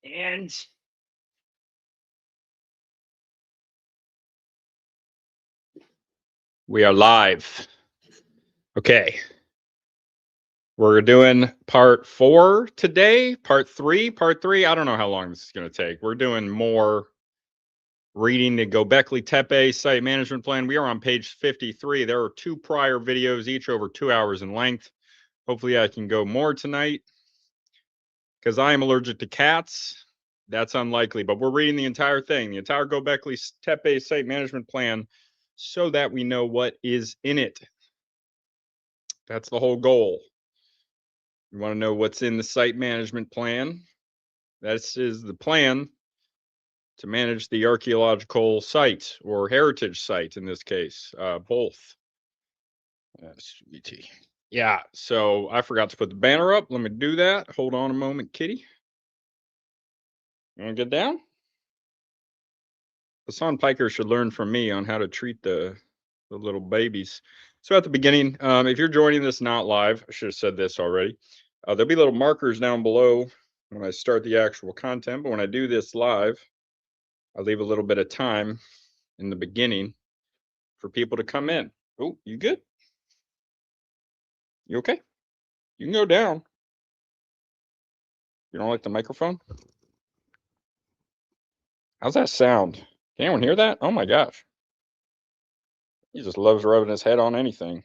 And we are live. Okay. We're doing part 4 today, part 3. I don't know how long this is going to take. We're doing more reading the Gobekli Tepe site management plan. We are on page 53. There are 2 prior videos, each over 2 hours in length. Hopefully I can go more tonight because I am allergic to cats. That's unlikely, but we're reading the entire thing, the entire Gobekli Tepe site management plan, so that we know what is in it. That's the whole goal. You want to know what's in the site management plan? This is the plan to manage the archaeological site or heritage site in this case, both. SVT. Yeah, so I forgot to put the banner up. Let me do that. Hold on a moment, kitty. You want to get down? Hassan Piker should learn from me on how to treat the little babies. So at the beginning, if you're joining this not live, I should have said this already. There'll be little markers down below when I start the actual content, but when I do this live, I leave a little bit of time in the beginning for people to come in. Oh, you good? You okay? You can go down. You don't like the microphone? How's that sound? Can anyone hear that? Oh my gosh. He just loves rubbing his head on anything.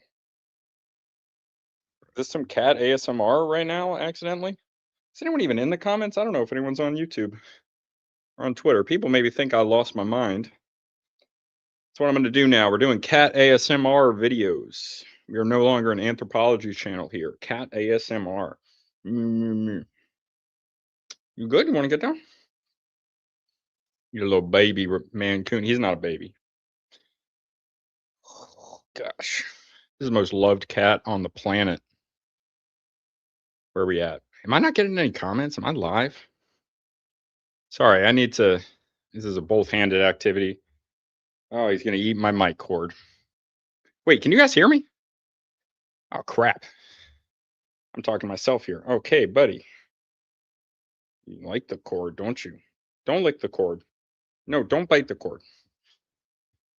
Is this some cat ASMR right now, accidentally? Is anyone even in the comments? I don't know if anyone's on YouTube or on Twitter. People maybe think I lost my mind. That's what I'm going to do now. We're doing cat ASMR videos. We are no longer an anthropology channel here. Cat ASMR. You good? You want to get down? Your little baby mancoon. He's not a baby. Oh, gosh. This is the most loved cat on the planet. Where are we at? Am I not getting any comments? Am I live? Sorry, I need to. This is a both-handed activity. Oh, he's going to eat my mic cord. Wait, can you guys hear me? Oh, crap. I'm talking to myself here. Okay, buddy. You like the cord, don't you? Don't lick the cord. No, don't bite the cord.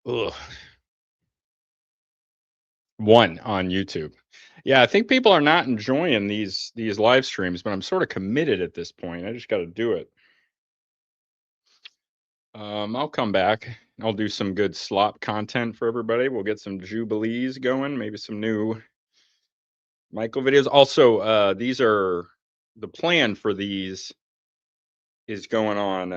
Ugh. 1 on YouTube. Yeah, I think people are not enjoying these live streams, but I'm sort of committed at this point. I just got to do it. I'll come back. I'll do some good slop content for everybody. We'll get some jubilees going, maybe some new Michael videos. Also, these are the plan for these is going on.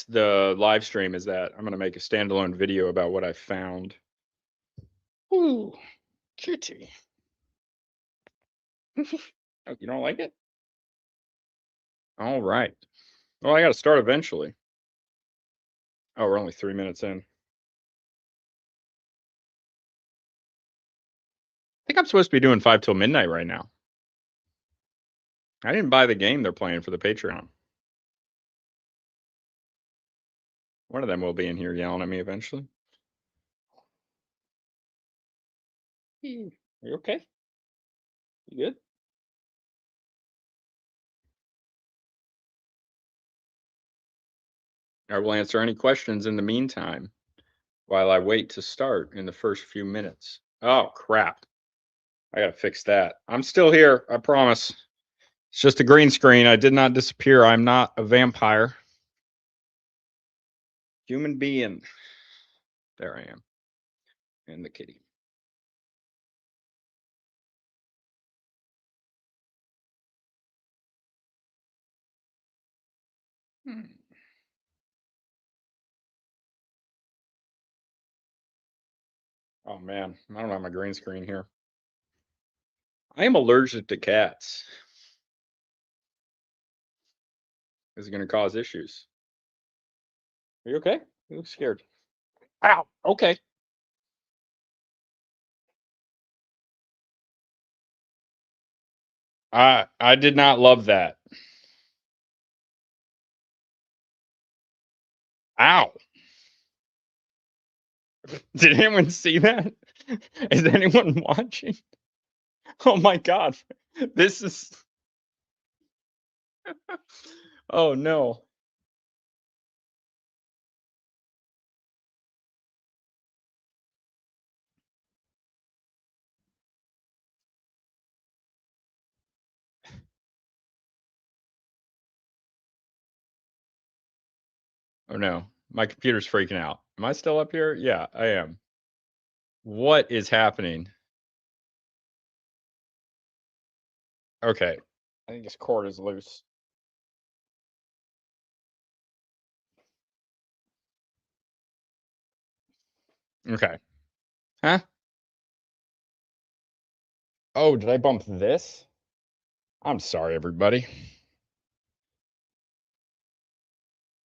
The live stream is that I'm going to make a standalone video about what I found. Ooh, kitty. Oh, you don't like it? All right. Well, I got to start eventually. Oh, we're only 3 minutes in. I think I'm supposed to be doing 5 till midnight right now. I didn't buy the game they're playing for the Patreon. One of them will be in here yelling at me eventually. Are you okay? You good? I will answer any questions in the meantime while I wait to start in the first few minutes. Oh, crap. I got to fix that. I'm still here. I promise. It's just a green screen. I did not disappear. I'm not a vampire. Human being. There I am. And the kitty. Oh, man. I don't have my green screen here. I am allergic to cats. This is going to cause issues. Are you okay? You look scared. Ow. Okay. I did not love that. Ow. Did anyone see that? Is anyone watching? Oh my god. This is Oh no. Oh no. My computer's freaking out. Am I still up here? Yeah, I am. What is happening? Okay. I think this cord is loose. Okay. Huh? Oh, did I bump this? I'm sorry, everybody.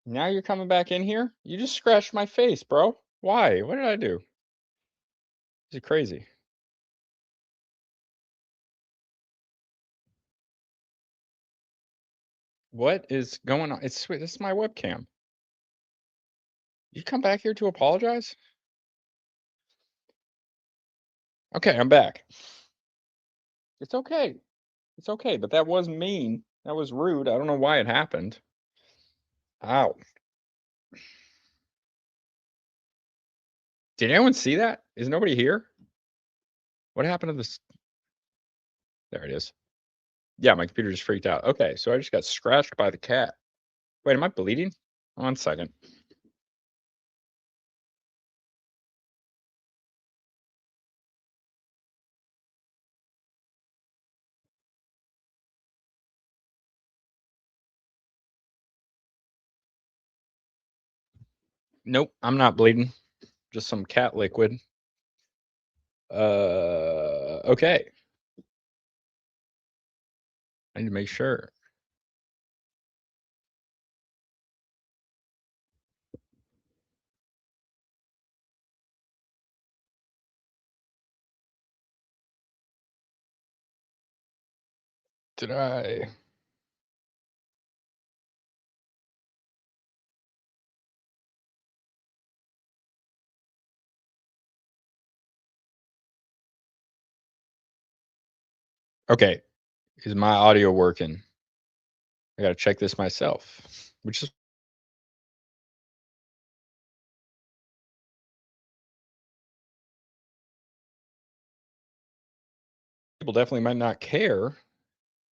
Now you're coming back in here? You just scratched my face, bro. Why? What did I do? Is it crazy? What is going on? It's sweet. This is my webcam. You come back here to apologize? Okay, I'm back. It's okay. It's okay, but that was mean. That was rude. I don't know why it happened. Ow. Did anyone see that? Is nobody here? What happened to this? There it is. Yeah, my computer just freaked out. Okay, so I just got scratched by the cat. Wait, am I bleeding? 1 second. Nope, I'm not bleeding. Just some cat liquid. Okay. I need to make sure. Did I? Okay. Is my audio working? I gotta check this myself. Which is people definitely might not care,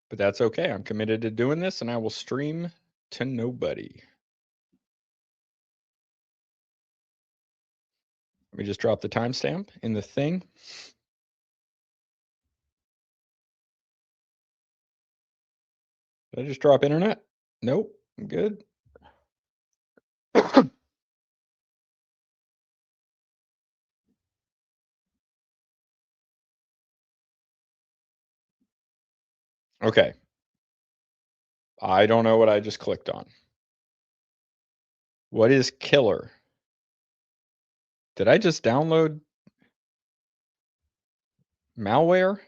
but that's okay. I'm committed to doing this and I will stream to nobody. Let me just drop the timestamp in the thing. Did I just drop internet? Nope. I'm good. Okay. I don't know what I just clicked on. What is killer? Did I just download malware?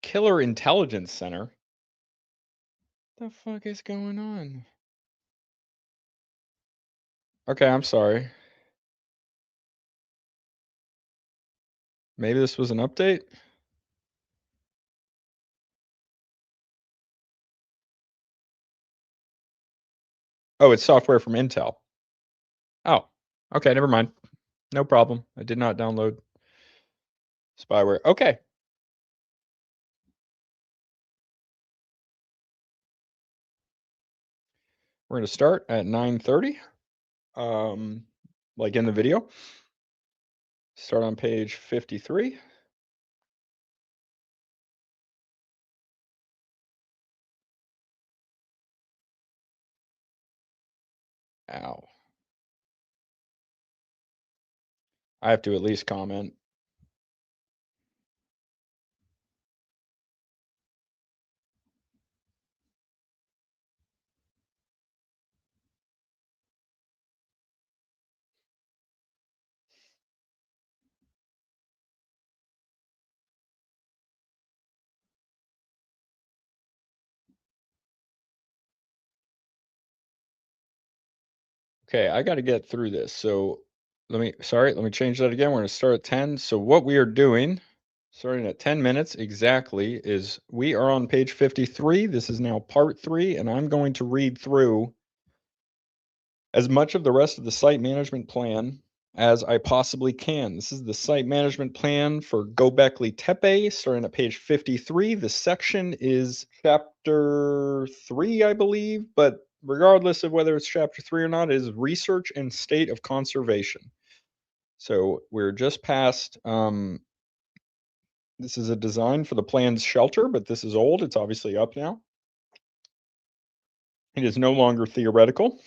Killer Intelligence Center? What the fuck is going on? Okay, I'm sorry. Maybe this was an update? Oh, it's software from Intel. Oh, okay, never mind. No problem. I did not download spyware. Okay. We're going to start at 9:30. Like in the video. Start on page 53. Ow. I have to at least comment. Okay, I got to get through this. So let me change that again. We're going to start at 10. So what we are doing, Starting at 10 minutes exactly is we are on page 53. This is now part 3, and I'm going to read through as much of the rest of the site management plan as I possibly can. This is the site management plan for Gobekli Tepe, starting at page 53. The section is chapter 3, I believe, but regardless of whether it's chapter 3 or not, it is research and state of conservation. So we're just past, this is a design for the plan's shelter, but this is old. It's obviously up now. It is no longer theoretical.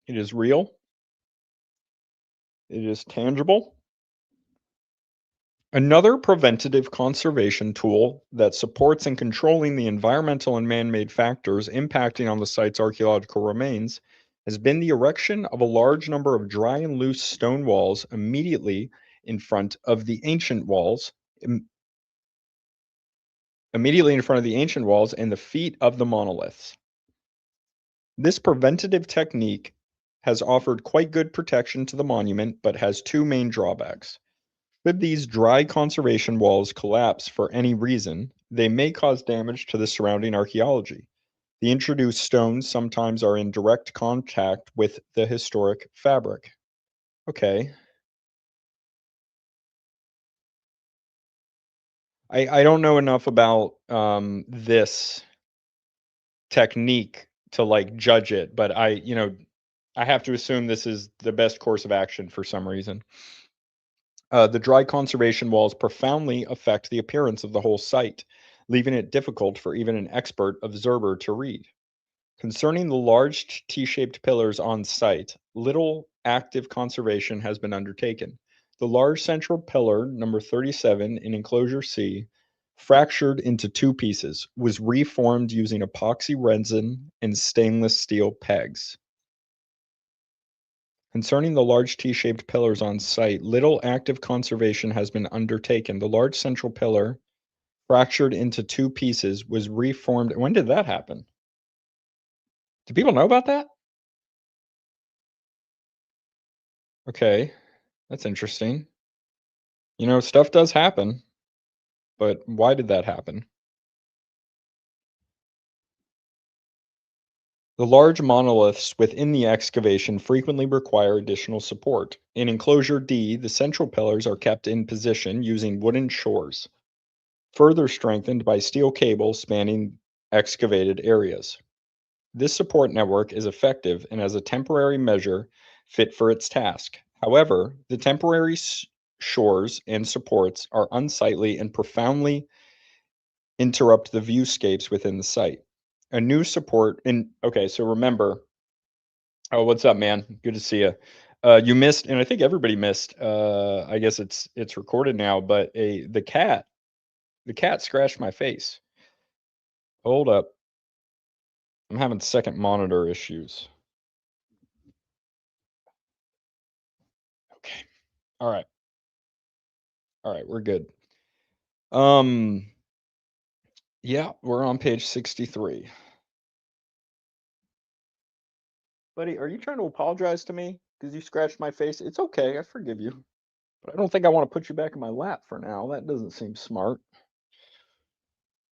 It is real. It is tangible. Another preventative conservation tool that supports in controlling the environmental and man-made factors impacting on the site's archaeological remains has been the erection of a large number of dry and loose stone walls immediately in front of the ancient walls, and the feet of the monoliths. This preventative technique has offered quite good protection to the monument, but has two main drawbacks. Should these dry conservation walls collapse for any reason, they may cause damage to the surrounding archaeology. The introduced stones sometimes are in direct contact with the historic fabric. Okay. I don't know enough about this technique to like judge it, but I have to assume this is the best course of action for some reason. The dry conservation walls profoundly affect the appearance of the whole site, leaving it difficult for even an expert observer to read. Concerning the large T-shaped pillars on site, little active conservation has been undertaken. The large central pillar, number 37 in enclosure C, fractured into two pieces, was reformed using epoxy resin and stainless steel pegs. Concerning the large T-shaped pillars on site, little active conservation has been undertaken. The large central pillar, fractured into two pieces, was reformed. When did that happen? Do people know about that? Okay, that's interesting. Stuff does happen, but why did that happen? The large monoliths within the excavation frequently require additional support. In enclosure D, the central pillars are kept in position using wooden shores, further strengthened by steel cables spanning excavated areas. This support network is effective and as a temporary measure fit for its task. However, the temporary shores and supports are unsightly and profoundly interrupt the viewscapes within the site. A new support and okay, so remember, oh, what's up, man? Good to see you. You missed, and I think everybody missed. I guess it's recorded now, but the cat scratched my face. Hold up, I'm having second monitor issues. Okay, all right, we're good. Yeah, we're on page 63. Buddy, are you trying to apologize to me because you scratched my face? It's okay, I forgive you. But I don't think I want to put you back in my lap for now. That doesn't seem smart.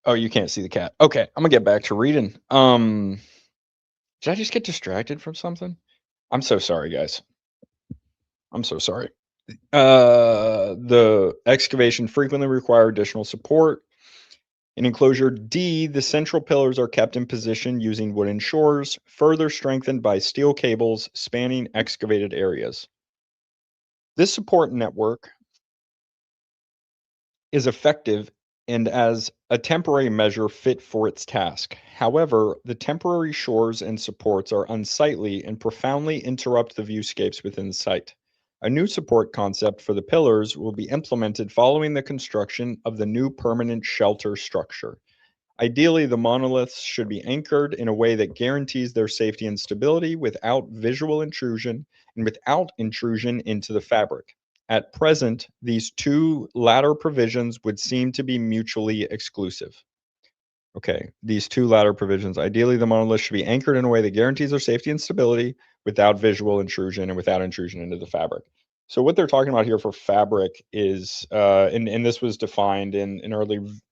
Oh, you can't see the cat. Okay, I'm gonna get back to reading. Did I just get distracted from something? I'm so sorry, guys. I'm so sorry. The excavation frequently require additional support. In enclosure D, the central pillars are kept in position using wooden shores, further strengthened by steel cables spanning excavated areas. This support network is effective and as a temporary measure fit for its task. However, the temporary shores and supports are unsightly and profoundly interrupt the viewscapes within the site. A new support concept for the pillars will be implemented following the construction of the new permanent shelter structure. Ideally, the monoliths should be anchored in a way that guarantees their safety and stability without visual intrusion and without intrusion into the fabric. At present, these two latter provisions would seem to be mutually exclusive. Okay, these two latter provisions. Ideally, the monolith should be anchored in a way that guarantees their safety and stability without visual intrusion and without intrusion into the fabric. So what they're talking about here for fabric is, and this was defined in an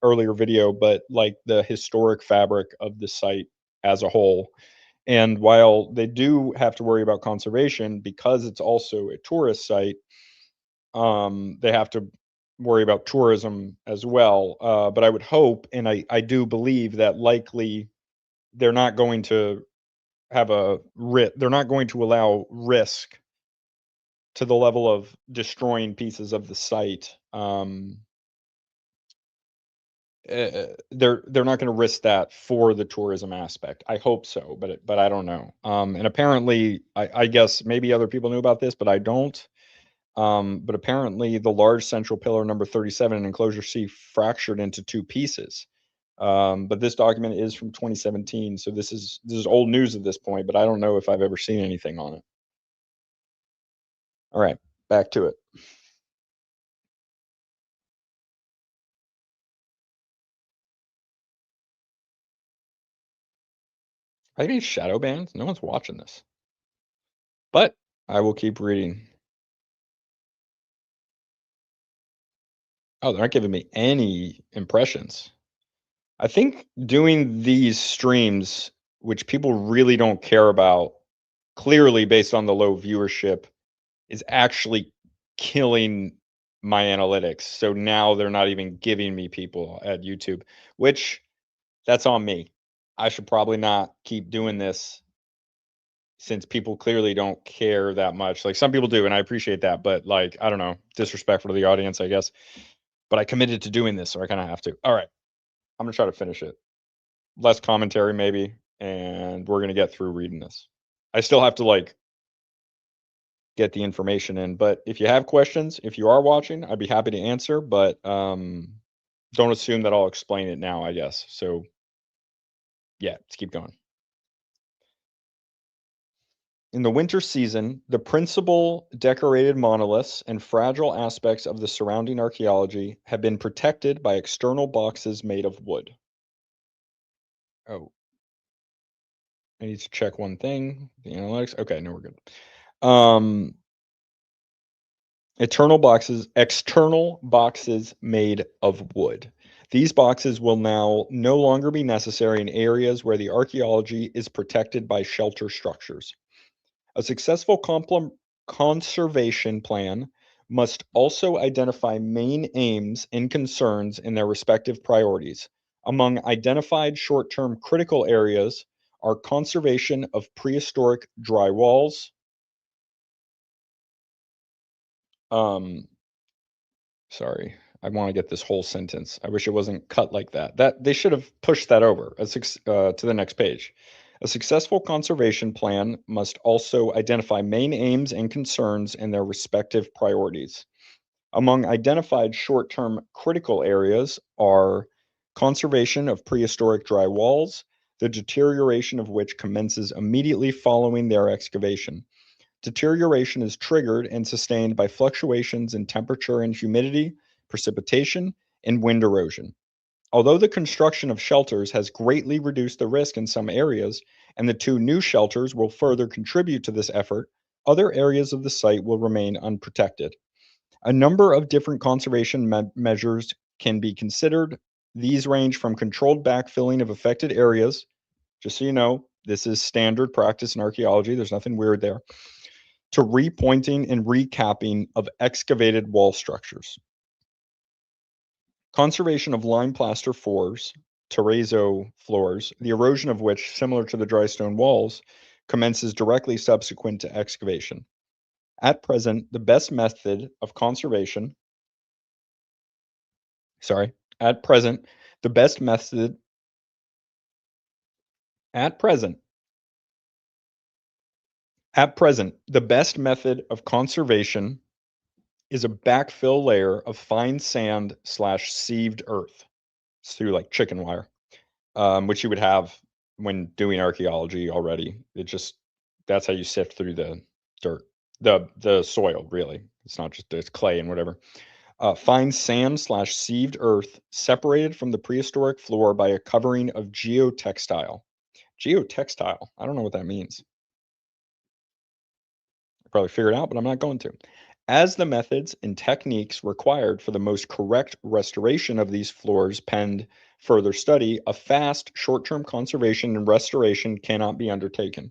earlier video, but like the historic fabric of the site as a whole. And while they do have to worry about conservation because it's also a tourist site, they have to worry about tourism as well. But I would hope, and I do believe that likely they're not going to they're not going to allow risk to the level of destroying pieces of the site. They're not going to risk that for the tourism aspect. I hope so, but I don't know. And apparently, I guess maybe other people knew about this, but I don't. But apparently, the large central pillar number 37 in enclosure C fractured into two pieces. But this document is from 2017, so this is old news at this point. But I don't know if I've ever seen anything on it. All right, back to it. I think it's shadow banned. No one's watching this. But I will keep reading. Oh, they're not giving me any impressions. I think doing these streams, which people really don't care about, clearly based on the low viewership, is actually killing my analytics. So now they're not even giving me people at YouTube, which that's on me. I should probably not keep doing this since people clearly don't care that much. Like some people do, and I appreciate that, but like, I don't know, disrespectful to the audience, I guess. But I committed to doing this, so I kind of have to. All right, I'm gonna try to finish it. Less commentary, maybe, and we're gonna get through reading this. I still have to like get the information in, but if you have questions, if you are watching, I'd be happy to answer. But don't assume that I'll explain it now, I guess. So yeah, let's keep going. In the winter season, the principal decorated monoliths and fragile aspects of the surrounding archaeology have been protected by external boxes made of wood. Oh, I need to check one thing. The analytics. Okay, no, we're good. Um, external boxes made of wood. These boxes will now no longer be necessary in areas where the archaeology is protected by shelter structures. A successful conservation plan must also identify main aims and concerns in their respective priorities. Among identified short term critical areas are conservation of prehistoric dry walls. Um, sorry, I want to get this whole sentence. I wish it wasn't cut like that. That they should have pushed that over to the next page. A successful conservation plan must also identify main aims and concerns and their respective priorities. Among identified short term critical areas are conservation of prehistoric dry walls, the deterioration of which commences immediately following their excavation. Deterioration is triggered and sustained by fluctuations in temperature and humidity, precipitation, and wind erosion. Although the construction of shelters has greatly reduced the risk in some areas, and the two new shelters will further contribute to this effort, other areas of the site will remain unprotected. A number of different conservation measures can be considered. These range from controlled backfilling of affected areas, just so you know, this is standard practice in archaeology, there's nothing weird there, to repointing and recapping of excavated wall structures. Conservation of lime plaster floors, terrazzo floors, the erosion of which, similar to the dry stone walls, commences directly subsequent to excavation. At present, the best method of conservation, sorry, at present, the best method, at present, at present, the best method of conservation is a backfill layer of fine sand slash sieved earth. It's through like chicken wire, which you would have when doing archaeology already. It just that's how you sift through the dirt, the soil. Really, it's not just it's clay and whatever. Fine sand slash sieved earth separated from the prehistoric floor by a covering of geotextile. Geotextile. I don't know what that means. I probably figure it out, but I'm not going to. As the methods and techniques required for the most correct restoration of these floors pend further study, a fast, short-term conservation and restoration cannot be undertaken.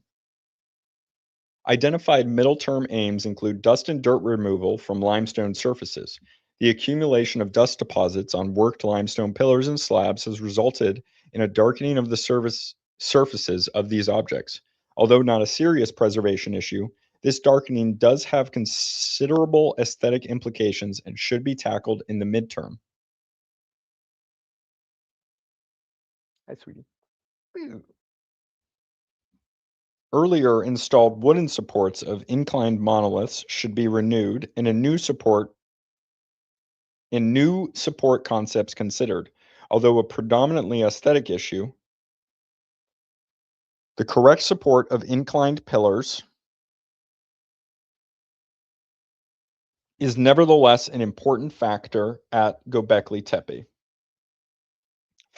Identified middle-term aims include dust and dirt removal from limestone surfaces. The accumulation of dust deposits on worked limestone pillars and slabs has resulted in a darkening of the surfaces of these objects. Although not a serious preservation issue, this darkening does have considerable aesthetic implications and should be tackled in the midterm. Hi, sweetie. Earlier installed wooden supports of inclined monoliths should be renewed and new support concepts considered. Although a predominantly aesthetic issue, the correct support of inclined pillars is nevertheless an important factor at Gobekli Tepe.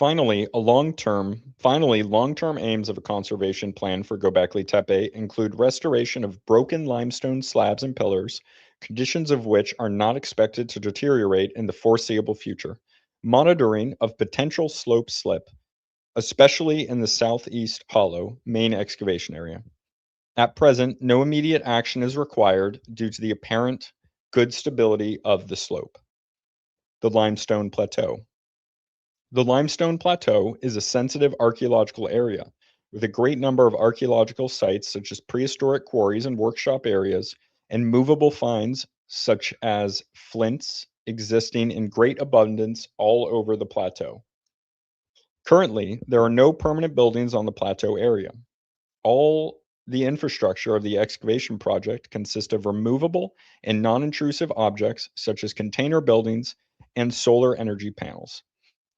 Long-term aims of a conservation plan for Gobekli Tepe include restoration of broken limestone slabs and pillars, conditions of which are not expected to deteriorate in the foreseeable future, monitoring of potential slope slip, especially in the southeast hollow main excavation area. At present, no immediate action is required due to the apparent good stability of the slope. The limestone plateau. The limestone plateau is a sensitive archaeological area with a great number of archaeological sites such as prehistoric quarries and workshop areas and movable finds such as flints existing in great abundance all over the plateau. Currently, there are no permanent buildings on the plateau area. All the infrastructure of the excavation project consists of removable and non-intrusive objects such as container buildings and solar energy panels.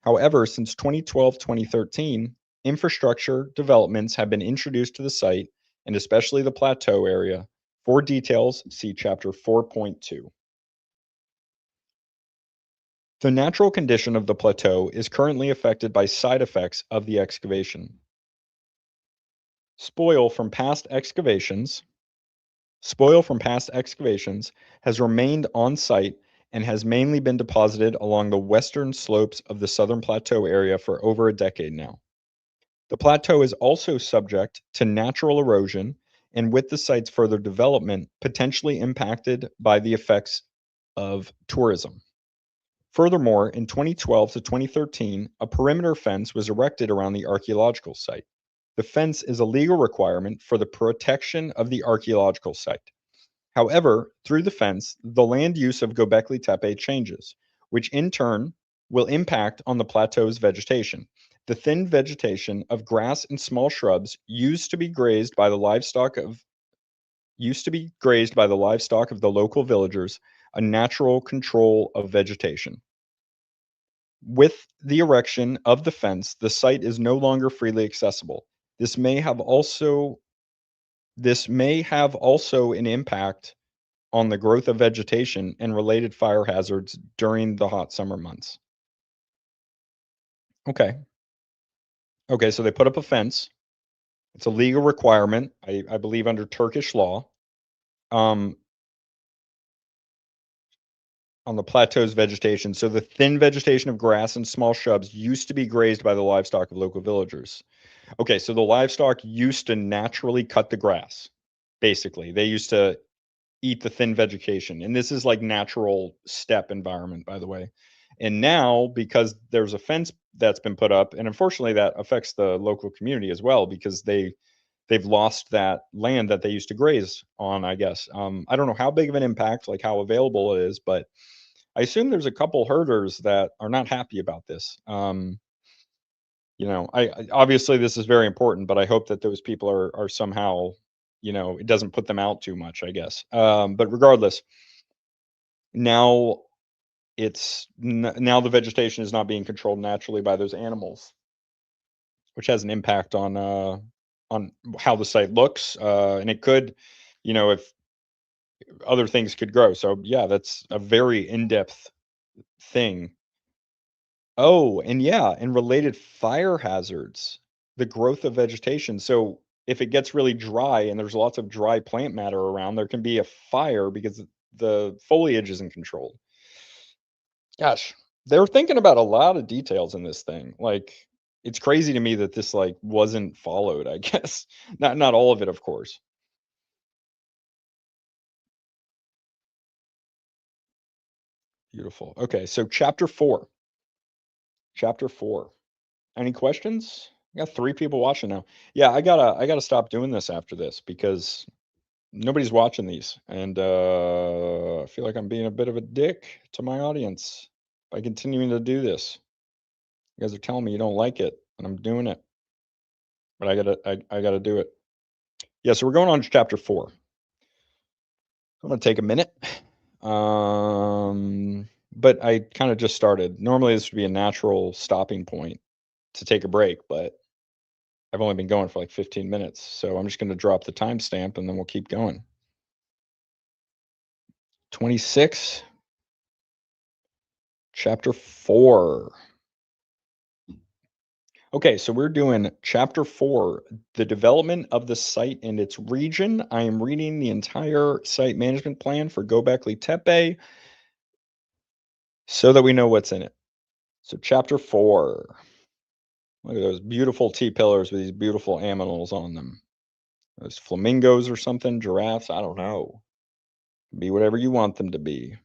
However, since 2012-2013, infrastructure developments have been introduced to the site, and especially the plateau area. For details, see Chapter 4.2. The natural condition of the plateau is currently affected by side effects of the excavation. Spoil from past excavations has remained on site and has mainly been deposited along the western slopes of the southern plateau area for over a decade now. The plateau is also subject to natural erosion and, with the site's further development, potentially impacted by the effects of tourism. Furthermore, in 2012 to 2013, a perimeter fence was erected around the archaeological site. The fence is a legal requirement for the protection of the archaeological site. However, through the fence, the land use of Gobekli Tepe changes, which in turn will impact on the plateau's vegetation. The thin vegetation of grass and small shrubs used to be grazed by the livestock of the local villagers, a natural control of vegetation. With the erection of the fence, the site is no longer freely accessible. This may have also an impact on the growth of vegetation and related fire hazards during the hot summer months. Okay. Okay, so they put up a fence. It's a legal requirement, I believe, under Turkish law, um, on the plateau's vegetation. So the thin vegetation of grass and small shrubs used to be grazed by the livestock of local villagers. Okay, so the livestock used to naturally cut the grass, basically. They used to eat the thin vegetation. And this is like natural steppe environment, by the way. And now, because there's a fence that's been put up, and unfortunately that affects the local community as well, because they've lost that land that they used to graze on, I guess. I don't know how big of an impact, like how available it is, but I assume there's a couple herders that are not happy about this. Obviously this is very important, but I hope that those people are somehow, it doesn't put them out too much, I guess. But regardless, now now the vegetation is not being controlled naturally by those animals, which has an impact on how the site looks, and it could, if other things could grow. So yeah, that's a very in-depth thing. Oh, and yeah, and related fire hazards, the growth of vegetation. So if it gets really dry and there's lots of dry plant matter around, there can be a fire because the foliage isn't controlled. Gosh, they were thinking about a lot of details in this thing. Like, it's crazy to me that this like wasn't followed, I guess. Not all of it, of course. Beautiful. Okay, so chapter 4. Chapter 4. Any questions? I got 3 people watching now. Yeah, I gotta stop doing this after this because nobody's watching these, and I feel like I'm being a bit of a dick to my audience by continuing to do this. You guys are telling me you don't like it, and I'm doing it, but I gotta do it. Yeah, so we're going on to chapter 4. I'm gonna take a minute. But I kind of just started. Normally, this would be a natural stopping point to take a break, but I've only been going for like 15 minutes, so I'm just gonna drop the timestamp and then we'll keep going. 26, chapter 4. Okay, so we're doing chapter 4, the development of the site and its region. I am reading the entire site management plan for Gobekli Tepe so that we know what's in it. So, chapter 4. Look at those beautiful T-pillars with these beautiful aminals on them. Those flamingos or something, giraffes, I don't know. Be whatever you want them to be.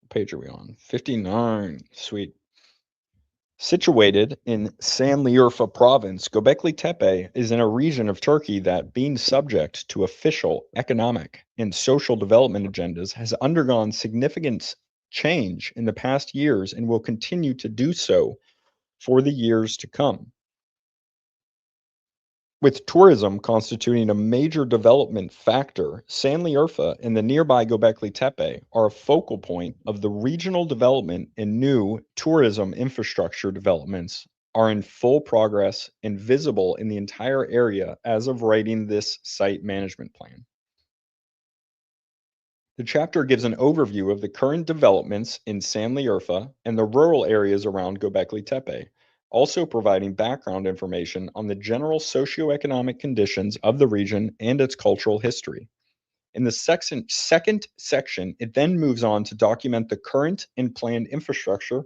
What page are we on? 59. Sweet. Situated in Sanliurfa province, Göbekli Tepe is in a region of Turkey that, being subject to official economic and social development agendas, has undergone significant change in the past years and will continue to do so for the years to come. With tourism constituting a major development factor, Sanliurfa and the nearby Göbekli Tepe are a focal point of the regional development, and new tourism infrastructure developments are in full progress and visible in the entire area as of writing this site management plan. The chapter gives an overview of the current developments in Sanliurfa and the rural areas around Göbekli Tepe, also providing background information on the general socioeconomic conditions of the region and its cultural history. In the second section, it then moves on to document the current and planned infrastructure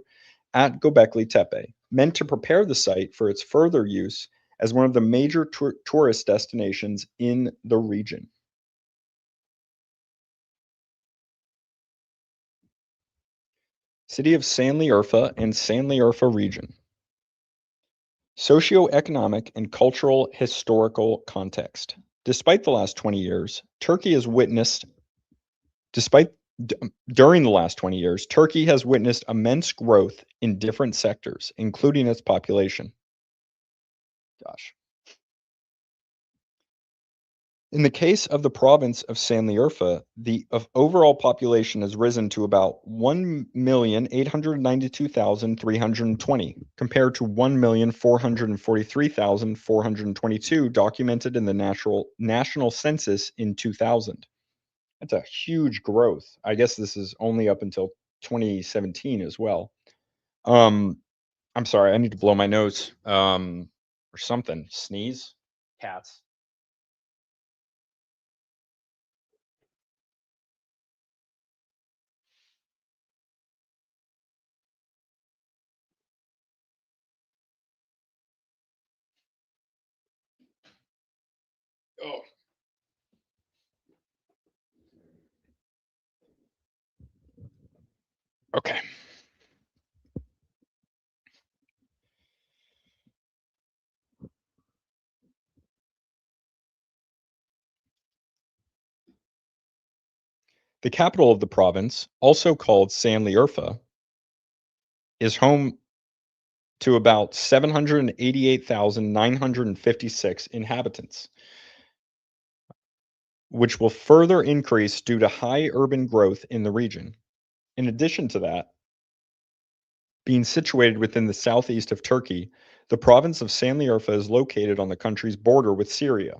at Göbekli Tepe, meant to prepare the site for its further use as one of the major tourist destinations in the region. City of Sanliurfa and Sanliurfa region. Socioeconomic and cultural historical context. Despite the last 20 years, Turkey has witnessed, despite during the last 20 years, Turkey has witnessed immense growth in different sectors, including its population. Gosh. In the case of the province of Sanliurfa, the overall population has risen to about 1,892,320, compared to 1,443,422 documented in the national census in 2000. That's a huge growth. I guess this is only up until 2017 as well. I'm sorry, I need to blow my nose or something. Sneeze. Cats. Oh, okay. The capital of the province, also called Sanliurfa, is home to about 788,956 inhabitants, which will further increase due to high urban growth in the region. In addition to that, being situated within the southeast of Turkey, the province of Sanliurfa is located on the country's border with Syria.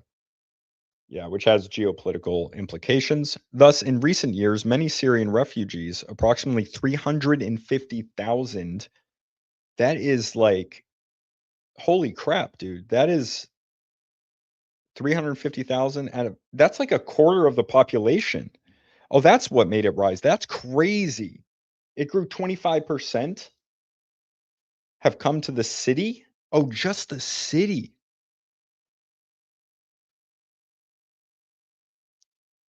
Yeah, which has geopolitical implications. Thus, in recent years, many Syrian refugees, approximately 350,000, that is like, holy crap, dude. That is 350,000 out of that's like a quarter of the population. Oh, that's what made it rise. That's crazy. It grew 25% have come to the city? Oh, just the city.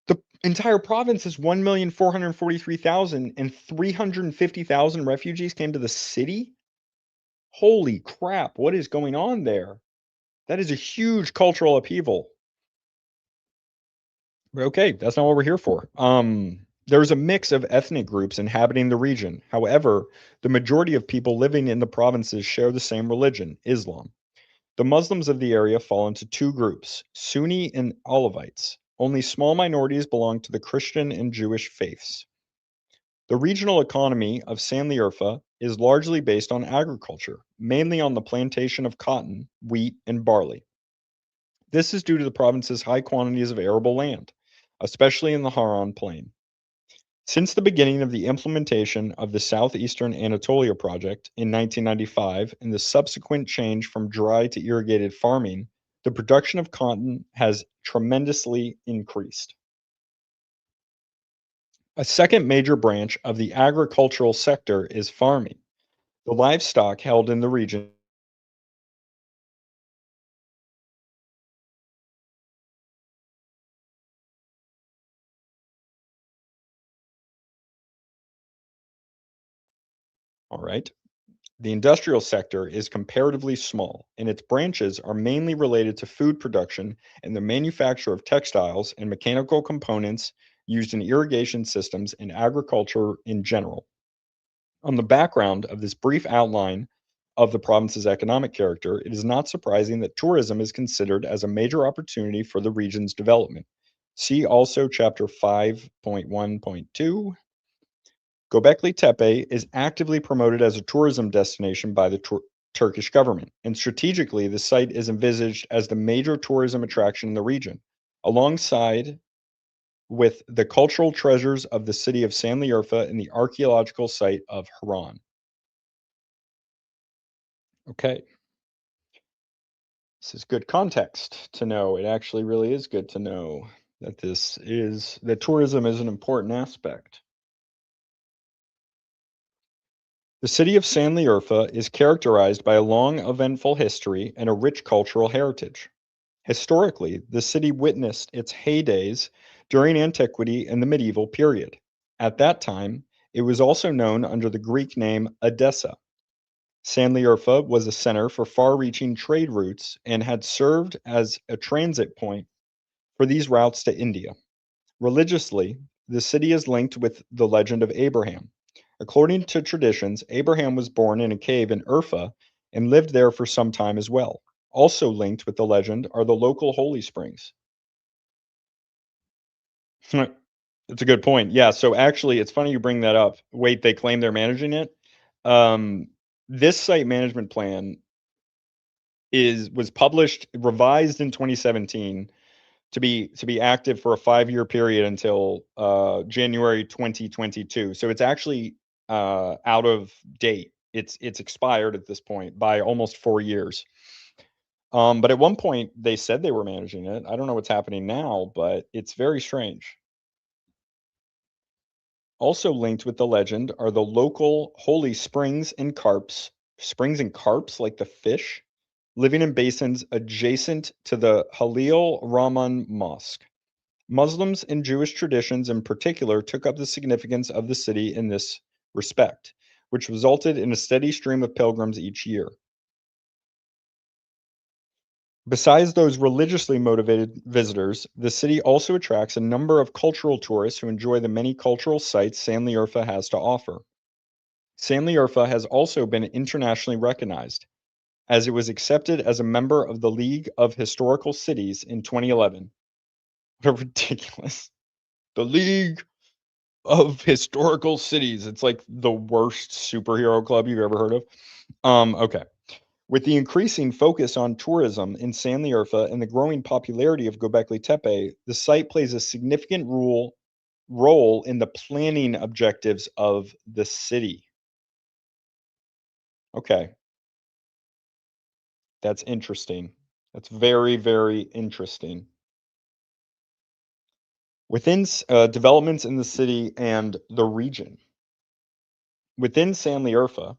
The entire province is 1,443,000 and 350,000 refugees came to the city? Holy crap, what is going on there? That is a huge cultural upheaval. Okay, that's not what we're here for. There's a mix of ethnic groups inhabiting the region. However, the majority of people living in the provinces share the same religion, Islam. The Muslims of the area fall into two groups, Sunni and Alawites. Only small minorities belong to the Christian and Jewish faiths. The regional economy of Sanliurfa is largely based on agriculture, mainly on the plantation of cotton, wheat, and barley. This is due to the province's high quantities of arable land, especially in the Haran plain. Since the beginning of the implementation of the Southeastern Anatolia project in 1995 and the subsequent change from dry to irrigated farming, the production of cotton has tremendously increased. A second major branch of the agricultural sector is farming. The livestock held in the region. All right. The industrial sector is comparatively small, and its branches are mainly related to food production and the manufacture of textiles and mechanical components used in irrigation systems and agriculture in general. On the background of this brief outline of the province's economic character, it is not surprising that tourism is considered as a major opportunity for the region's development. See also Chapter 5.1.2. Gobekli Tepe is actively promoted as a tourism destination by the Turkish government, and strategically, the site is envisaged as the major tourism attraction in the region, alongside with the cultural treasures of the city of Sanliurfa and the archaeological site of Haran. Okay, this is good context to know. It actually really is good to know that tourism is an important aspect. The city of Sanliurfa is characterized by a long, eventful history and a rich cultural heritage. Historically, the city witnessed its heydays during antiquity and the medieval period. At that time, it was also known under the Greek name Edessa. Sanliurfa was a center for far reaching trade routes and had served as a transit point for these routes to India. Religiously, the city is linked with the legend of Abraham. According to traditions, Abraham was born in a cave in Urfa and lived there for some time as well. Also linked with the legend are the local holy springs. That's a good point. Yeah, so actually, it's funny you bring that up. Wait, they claim they're managing it. Um, this site management plan was published, revised in 2017 to be active for a 5-year period until January 2022. So it's actually out of date. It's expired at this point by almost 4 years. But at one point they said they were managing it. I don't know what's happening now, but it's very strange. Also linked with the legend are the local holy springs and carps like the fish, living in basins adjacent to the Halil Rahman Mosque. Muslims and Jewish traditions in particular took up the significance of the city in this respect, which resulted in a steady stream of pilgrims each year. Besides those religiously motivated visitors, the city also attracts a number of cultural tourists who enjoy the many cultural sites Sanliurfa has to offer. Sanliurfa has also been internationally recognized, as it was accepted as a member of the League of Historical Cities in 2011. What a ridiculous. The League of Historical Cities. It's like the worst superhero club you've ever heard of. Okay. With the increasing focus on tourism in Sanliurfa and the growing popularity of Gobekli Tepe, the site plays a significant role in the planning objectives of the city. Okay, that's interesting. That's very, very interesting. Within developments in the city and the region. Within Sanliurfa,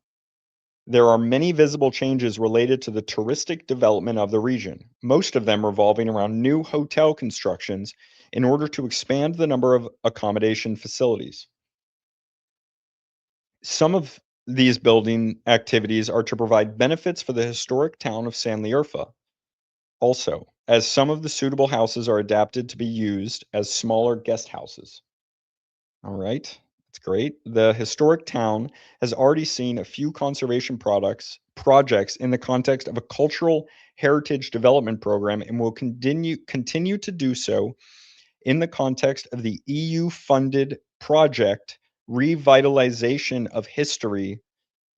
there are many visible changes related to the touristic development of the region, most of them revolving around new hotel constructions in order to expand the number of accommodation facilities. Some of these building activities are to provide benefits for the historic town of Sanliurfa, also, as some of the suitable houses are adapted to be used as smaller guest houses. All right, that's great. The historic town has already seen a few conservation products projects in the context of a cultural heritage development program and will continue to do so in the context of the EU funded project Revitalization of History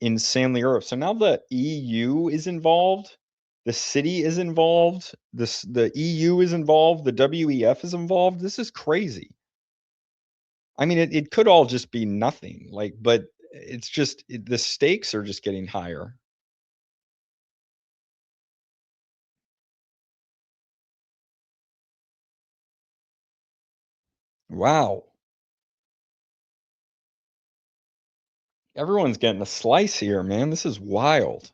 in Sanliurfa. So now the EU is involved, the city is involved, the EU is involved, the WEF is involved. This is crazy. I mean, it could all just be nothing, like, but it's just the stakes are just getting higher. Wow. Everyone's getting a slice here, man. This is wild.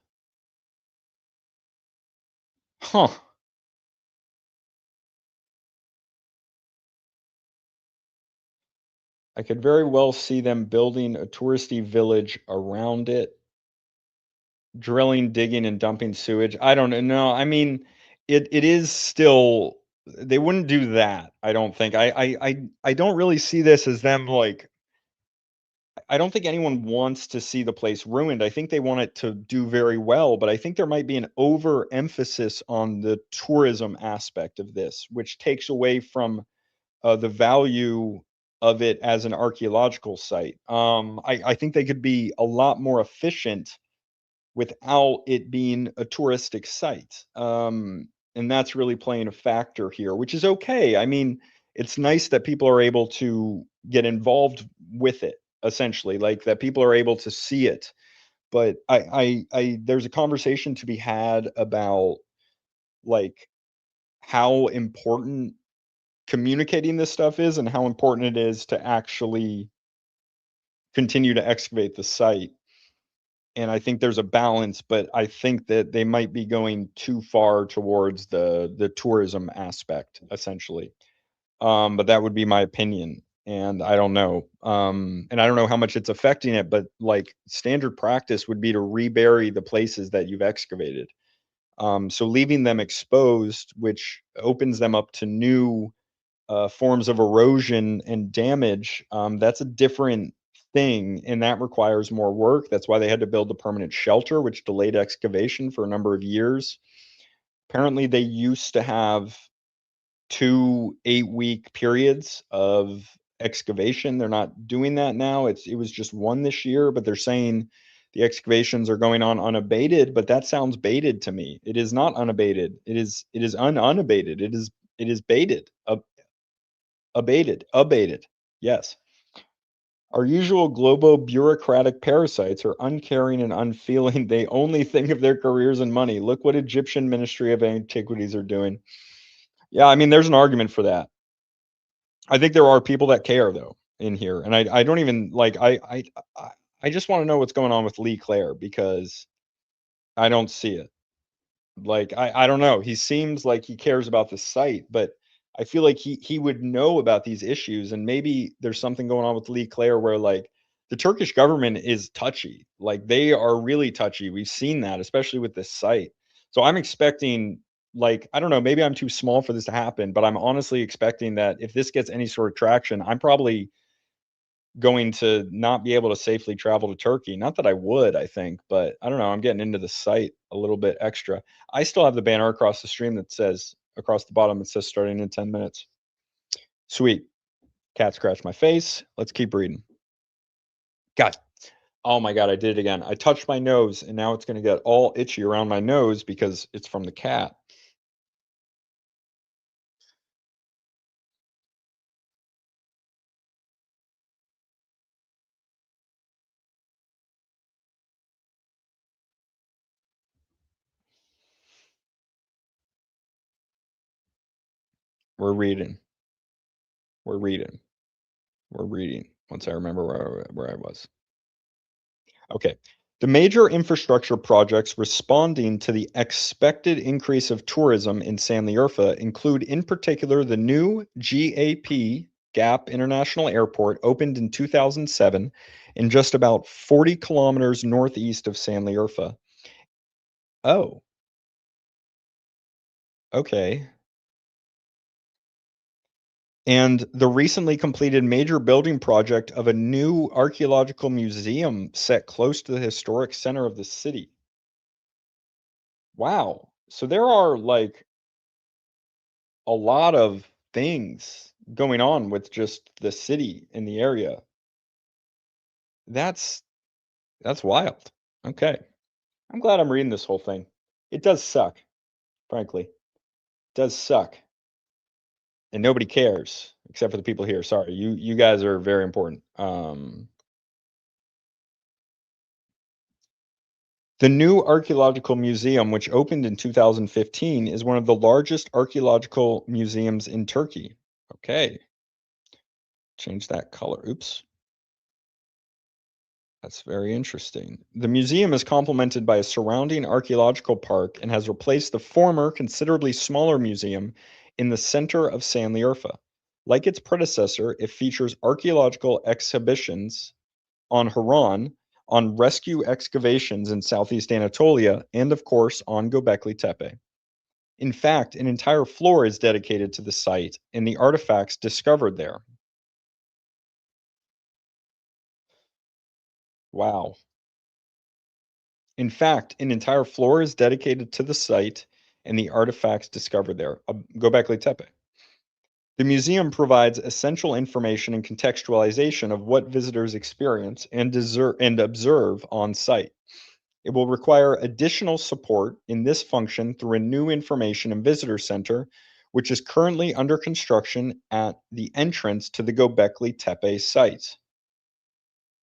Huh. I could very well see them building a touristy village around it, drilling, digging, and dumping sewage. I don't know. No, I mean, it is still they wouldn't do that, I don't think. I don't really see this as them, like I don't think anyone wants to see the place ruined. I think they want it to do very well, but I think there might be an overemphasis on the tourism aspect of this, which takes away from the value of it as an archaeological site. I think they could be a lot more efficient without it being a touristic site. And that's really playing a factor here, which is okay. I mean, it's nice that people are able to get involved with it, essentially, like that people are able to see it. But there's a conversation to be had about like how important communicating this stuff is and how important it is to actually continue to excavate the site. And I think there's a balance, but I think that they might be going too far towards the tourism aspect, essentially. But that would be my opinion, and I don't know. And I don't know how much it's affecting it, but like standard practice would be to rebury the places that you've excavated. So leaving them exposed, which opens them up to new forms of erosion and damage, that's a different thing, and that requires more work. That's why they had to build the permanent shelter, which delayed excavation for a number of years. Apparently, they used to have 2 8-week periods of excavation. They're not doing that now. It was just 1 this year, but they're saying the excavations are going on unabated, but that sounds baited to me. It is not unabated. It is unabated. It is baited. Abated. Yes. Our usual globo-bureaucratic parasites are uncaring and unfeeling. They only think of their careers and money. Look what Egyptian Ministry of Antiquities are doing. Yeah, I mean, there's an argument for that. I think there are people that care though in here, and I don't even like I I just want to know what's going on with Lee Clare because I don't see it. Like, I don't know, he seems like he cares about the site, but I feel like he would know about these issues, and maybe there's something going on with Lee Clare where, like, the Turkish government is touchy, like, they are really touchy, we've seen that, especially with this site. So I'm expecting, like, I don't know, maybe I'm too small for this to happen, but I'm honestly expecting that if this gets any sort of traction, I'm probably going to not be able to safely travel to Turkey. Not that I would, I think, but I don't know. I'm getting into the site a little bit extra. I still have the banner across the stream that says across the bottom, it says starting in 10 minutes. Sweet. Cat scratched my face. Let's keep reading. God. Oh my God, I did it again. I touched my nose and now it's going to get all itchy around my nose because it's from the cat. We're reading. We're reading. We're reading. Once I remember where I was. Okay. The major infrastructure projects responding to the expected increase of tourism in Sanliurfa include, in particular, the new Gap International Airport, opened in 2007 in just about 40 kilometers northeast of Sanliurfa. Oh, okay. And the recently completed major building project of a new archaeological museum set close to the historic center of the city. Wow. So there are like a lot of things going on with just the city in the area. That's that's wild. Okay. I'm glad I'm reading this whole thing. It does suck, frankly. It does suck. And nobody cares except for the people here. Sorry. You guys are very important. The new archaeological museum, which opened in 2015, is one of the largest archaeological museums in Turkey. Okay. Change that color. Oops. That's very interesting. The museum is complemented by a surrounding archaeological park and has replaced the former, considerably smaller museum in the center of Sanliurfa. Like its predecessor, it features archaeological exhibitions on Haran, on rescue excavations in southeast Anatolia, and of course on Gobekli Tepe. In fact, an entire floor is dedicated to the site and the artifacts discovered there. Wow. In fact, an entire floor is dedicated to the site and the artifacts discovered there. Gobekli Tepe. The museum provides essential information and contextualization of what visitors experience and observe on site. It will require additional support in this function through a new information and visitor center, which is currently under construction at the entrance to the Gobekli Tepe site,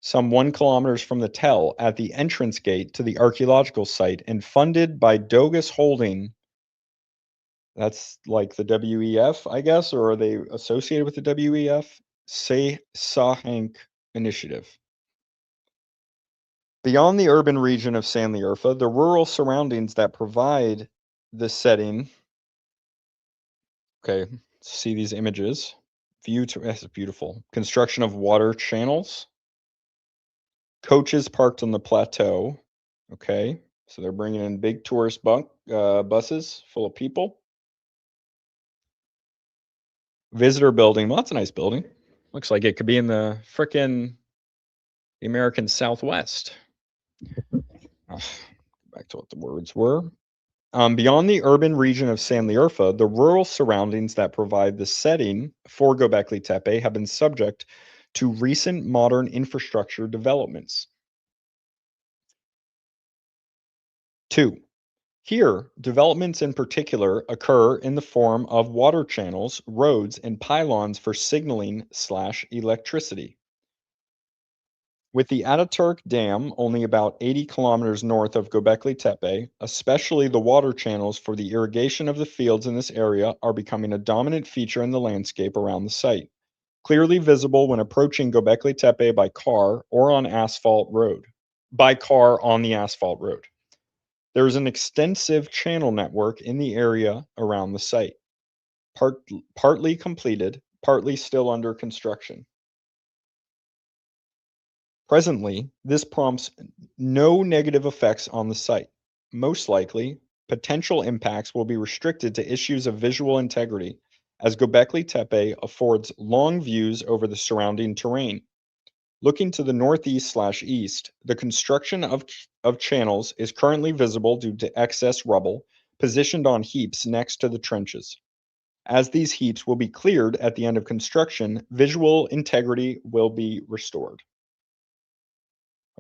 some 1 kilometers from the Tell, at the entrance gate to the archaeological site, and funded by Dogus Holding. That's like the WEF, I guess, or are they associated with the WEF? Say Sahank Initiative. Beyond the urban region of Sanliurfa, the rural surroundings that provide the setting. Okay, see these images. View to, that's beautiful. Construction of water channels. Coaches parked on the plateau. Okay, so they're bringing in big tourist buses full of people. Visitor building. Well, that's a nice building. Looks like it could be in the frickin' the American Southwest. Back to what the words were. Beyond the urban region of Sanliurfa, the rural surroundings that provide the setting for Gobekli Tepe have been subject to recent modern infrastructure developments. 2. Here, developments in particular occur in the form of water channels, roads, and pylons for signaling/electricity. With the Ataturk Dam only about 80 kilometers north of Gobekli Tepe, especially the water channels for the irrigation of the fields in this area are becoming a dominant feature in the landscape around the site, clearly visible when approaching Gobekli Tepe by car or on asphalt road. By car on the asphalt road. There is an extensive channel network in the area around the site, partly completed, partly still under construction. Presently, this prompts no negative effects on the site. Most likely, potential impacts will be restricted to issues of visual integrity, as Gobekli Tepe affords long views over the surrounding terrain. Looking to the northeast/east, the construction of channels is currently visible due to excess rubble positioned on heaps next to the trenches. As these heaps will be cleared at the end of construction, visual integrity will be restored.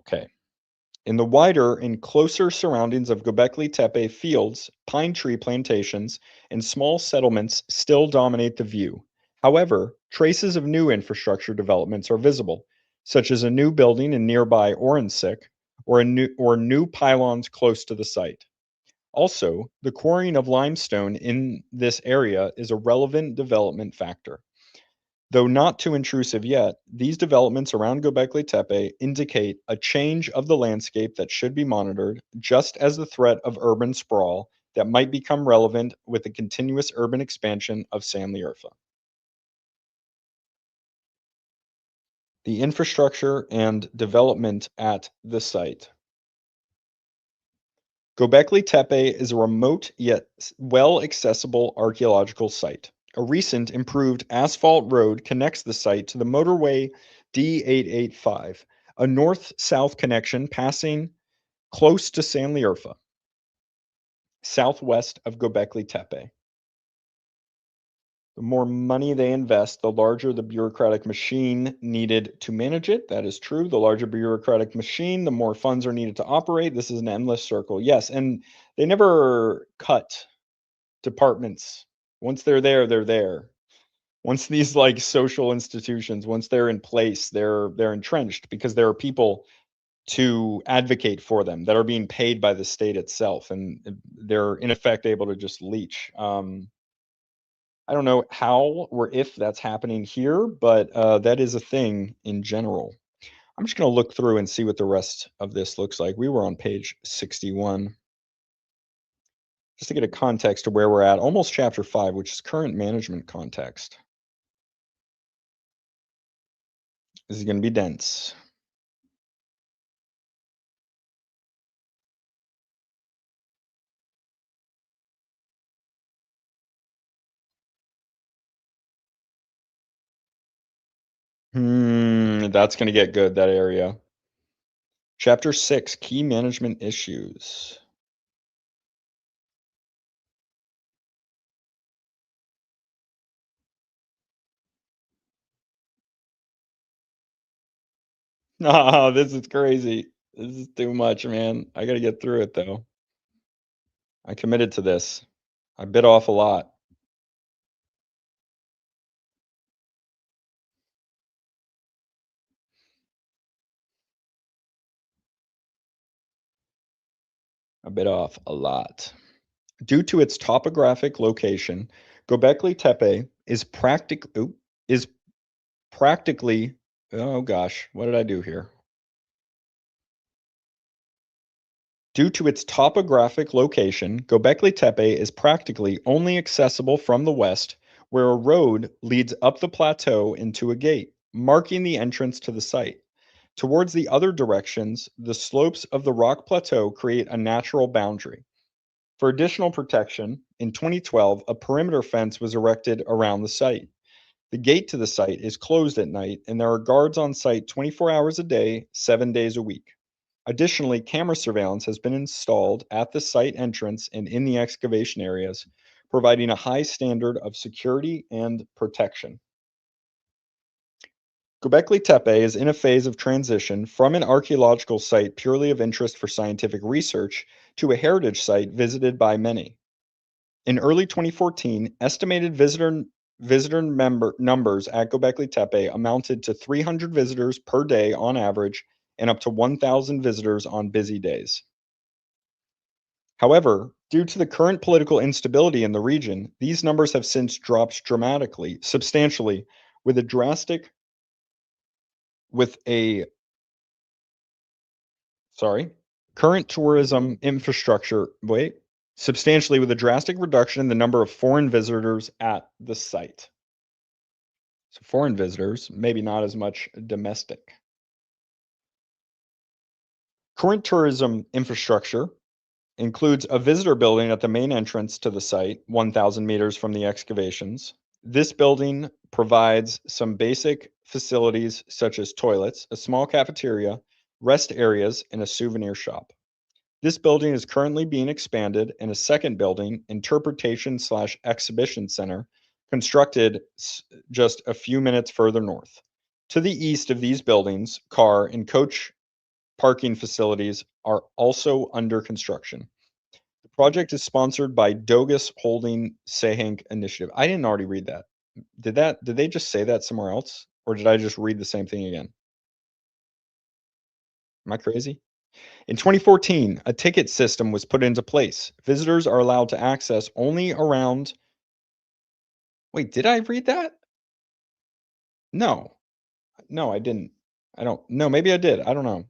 Okay. In the wider and closer surroundings of Gobekli Tepe, fields, pine tree plantations, and small settlements still dominate the view. However, traces of new infrastructure developments are visible, such as a new building in nearby Orensik or new pylons close to the site. Also, the quarrying of limestone in this area is a relevant development factor. Though not too intrusive yet, these developments around Gobekli Tepe indicate a change of the landscape that should be monitored, just as the threat of urban sprawl that might become relevant with the continuous urban expansion of Sanliurfa. The infrastructure and development at the site. Gobekli Tepe is a remote yet well accessible archaeological site. A recent improved asphalt road connects the site to the motorway D885, a north south connection passing close to Sanliurfa, southwest of Gobekli Tepe. The more money they invest, the larger the bureaucratic machine needed to manage it. That is true. The larger bureaucratic machine, the more funds are needed to operate. This is an endless circle. Yes, and they never cut departments. Once they're there, they're there. Once these like social institutions, once they're in place, they're entrenched because there are people to advocate for them that are being paid by the state itself, and they're in effect able to just leech. I don't know how or if that's happening here, but that is a thing in general. I'm just going to look through and see what the rest of this looks like. We were on page 61. Just to get a context to where we're at, almost chapter 5, which is current management context. This is going to be dense. That's going to get good, that area. Chapter 6, key management issues. Oh, this is crazy. This is too much, man. I got to get through it, though. I committed to this. I bit off a lot. I bit off a lot. Due to its topographic location, Gobekli Tepe is practically oh gosh, what did I do here? Due to its topographic location, Gobekli Tepe is practically only accessible from the west, where a road leads up the plateau into a gate, marking the entrance to the site. Towards the other directions, the slopes of the rock plateau create a natural boundary. For additional protection, in 2012, a perimeter fence was erected around the site. The gate to the site is closed at night, and there are guards on site 24 hours a day, 7 days a week. Additionally, camera surveillance has been installed at the site entrance and in the excavation areas, providing a high standard of security and protection. Göbekli Tepe is in a phase of transition from an archaeological site purely of interest for scientific research to a heritage site visited by many. In early 2014, estimated numbers at Göbekli Tepe amounted to 300 visitors per day on average and up to 1,000 visitors on busy days. However, due to the current political instability in the region, these numbers have since dropped dramatically, substantially, with a drastic with a sorry, current tourism infrastructure, wait, substantially with a drastic reduction in the number of foreign visitors at the site. So foreign visitors, maybe not as much domestic. Current tourism infrastructure includes a visitor building at the main entrance to the site, 1,000 meters from the excavations. This building provides some basic facilities such as toilets, a small cafeteria, rest areas, and a souvenir shop. This building is currently being expanded, and a second building, interpretation slash exhibition center, constructed just a few minutes further north. To the east of these buildings, car and coach parking facilities are also under construction. The project is sponsored by Dogus Holding Sehink Initiative. I didn't already read that. Did they just say that somewhere else? Or did I just read the same thing again? Am I crazy? In 2014, a ticket system was put into place. Visitors are allowed to access only around. Wait, did I read that? No. No, I didn't. I don't. No, maybe I did. I don't know.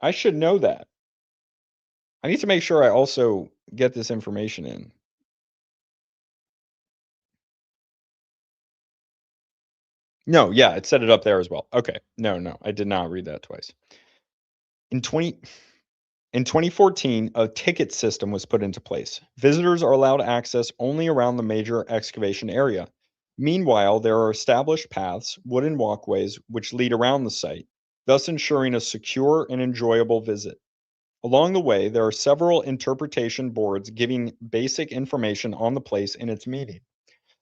I should know that. I need to make sure I also get this information in. No, yeah, it set it up there as well. Okay. No, no, I did not read that twice. In 20 in 2014, a ticket system was put into place. Visitors are allowed access only around the major excavation area. Meanwhile, there are established paths, wooden walkways, which lead around the site, thus ensuring a secure and enjoyable visit. Along the way, there are several interpretation boards giving basic information on the place and its meaning.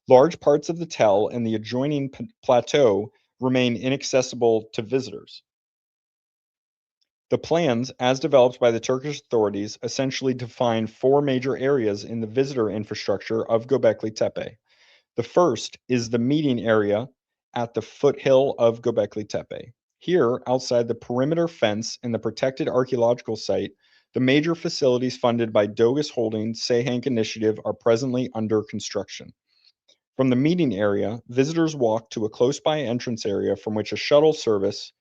Large parts of the tell and the adjoining plateau remain inaccessible to visitors. The plans, as developed by the Turkish authorities, essentially define four major areas in the visitor infrastructure of Gobekli Tepe. The first is the meeting area at the foothill of Gobekli Tepe. Here, outside the perimeter fence and the protected archaeological site, the major facilities funded by Dogus Holdings Seyhank Initiative are presently under construction. From the meeting area, visitors walk to a close by entrance area from which a shuttle service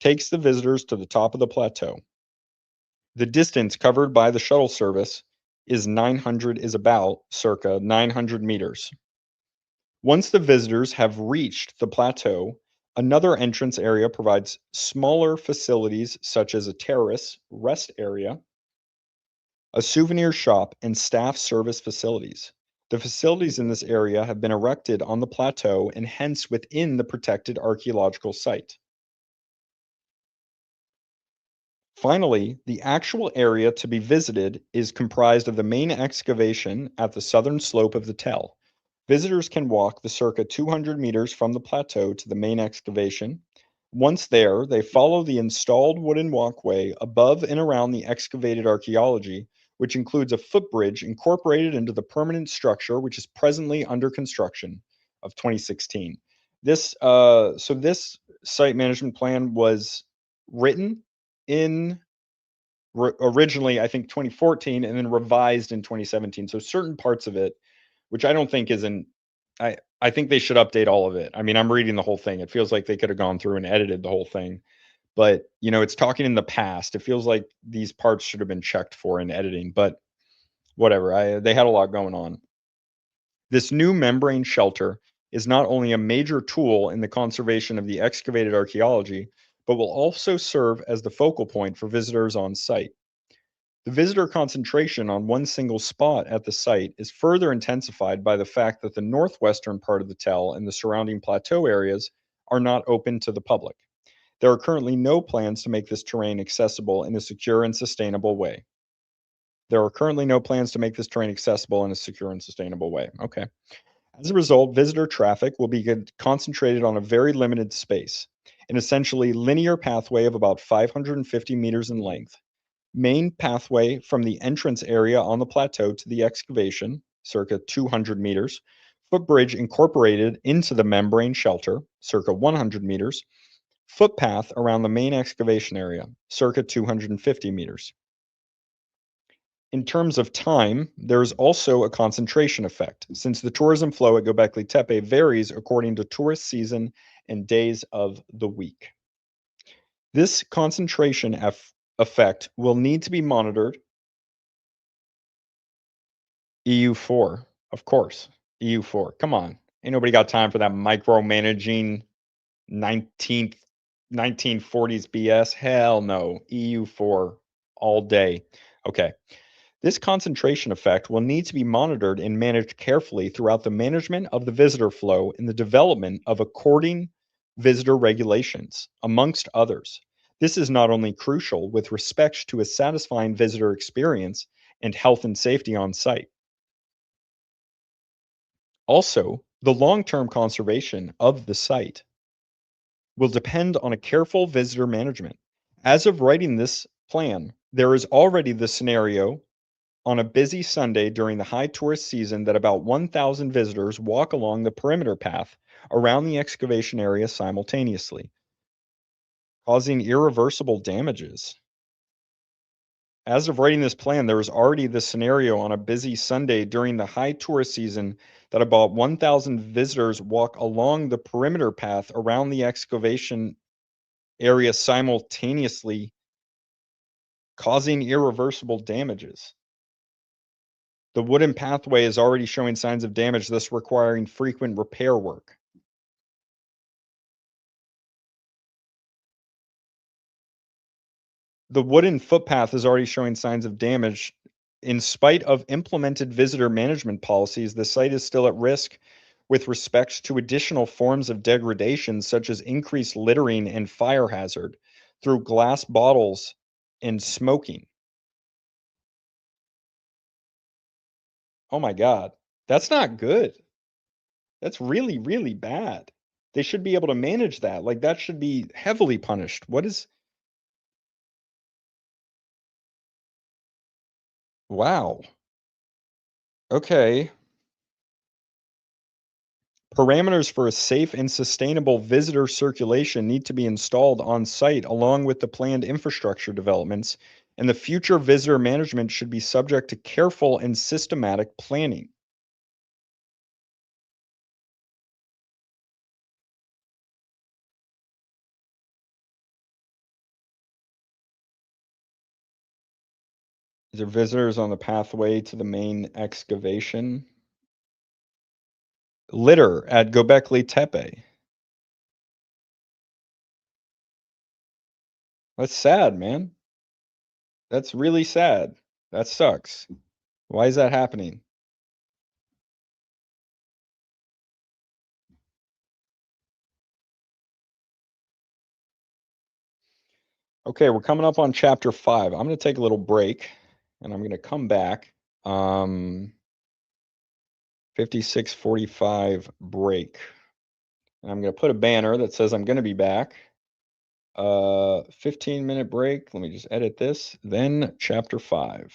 takes the visitors to the top of the plateau. The distance covered by the shuttle service is about circa 900 meters. Once the visitors have reached the plateau, another entrance area provides smaller facilities such as a terrace, rest area, a souvenir shop, and staff service facilities. The facilities in this area have been erected on the plateau and hence within the protected archaeological site. Finally, the actual area to be visited is comprised of the main excavation at the southern slope of the tell. Visitors can walk the circa 200 meters from the plateau to the main excavation. Once there, they follow the installed wooden walkway above and around the excavated archaeology, which includes a footbridge incorporated into the permanent structure, which is presently under construction of 2016. This site management plan was written in originally, I think 2014, and then revised in 2017. So certain parts of it, which I don't think isn't, I think they should update all of it. I mean, I'm reading the whole thing. It feels like they could have gone through and edited the whole thing, but it's talking in the past. It feels like these parts should have been checked for in editing, but whatever. They had a lot going on. This new membrane shelter is not only a major tool in the conservation of the excavated archaeology, but will also serve as the focal point for visitors on site. The visitor concentration on one single spot at the site is further intensified by the fact that the northwestern part of the tell and the surrounding plateau areas are not open to the public. There are currently no plans to make this terrain accessible in a secure and sustainable way. There are currently no plans to make this terrain accessible in a secure and sustainable way. Okay. As a result, visitor traffic will be concentrated on a very limited space, an essentially linear pathway of about 550 meters in length. Main pathway from the entrance area on the plateau to the excavation, circa 200 meters. Footbridge incorporated into the membrane shelter, circa 100 meters. Footpath around the main excavation area, circa 250 meters. In terms of time, there is also a concentration effect, since the tourism flow at Gobekli Tepe varies according to tourist season and days of the week. This concentration effect will need to be monitored. EU4, of course. EU4. Come on. Ain't nobody got time for that micromanaging 19th 1940s BS. Hell no. EU4 all day. Okay. This concentration effect will need to be monitored and managed carefully throughout the management of the visitor flow and the development of according visitor regulations, amongst others. This is not only crucial with respect to a satisfying visitor experience and health and safety on site. Also, the long-term conservation of the site will depend on a careful visitor management. As of writing this plan, there is already the scenario on a busy Sunday during the high tourist season that about 1,000 visitors walk along the perimeter path around the excavation area simultaneously, causing irreversible damages. As of writing this plan, there was already the scenario on a busy Sunday during the high tourist season that about 1,000 visitors walk along the perimeter path around the excavation area simultaneously, causing irreversible damages. The wooden pathway is already showing signs of damage, thus requiring frequent repair work. The wooden footpath is already showing signs of damage. In spite of implemented visitor management policies, the site is still at risk with respect to additional forms of degradation, such as increased littering and fire hazard through glass bottles and smoking. Oh my God. That's not good. That's really, really bad. They should be able to manage that. Like, that should be heavily punished. What is. Wow. Okay. Parameters for a safe and sustainable visitor circulation need to be installed on site along with the planned infrastructure developments, and the future visitor management should be subject to careful and systematic planning. Is there visitors on the pathway to the main excavation? Litter at Gobekli Tepe. That's sad, man. That's really sad. That sucks. Why is that happening? Okay, we're coming up on chapter 5. I'm going to take a little break and I'm going to come back. 56:45 break. And I'm going to put a banner that says I'm going to be back. 15-minute break. Let me just edit this. Then chapter 5.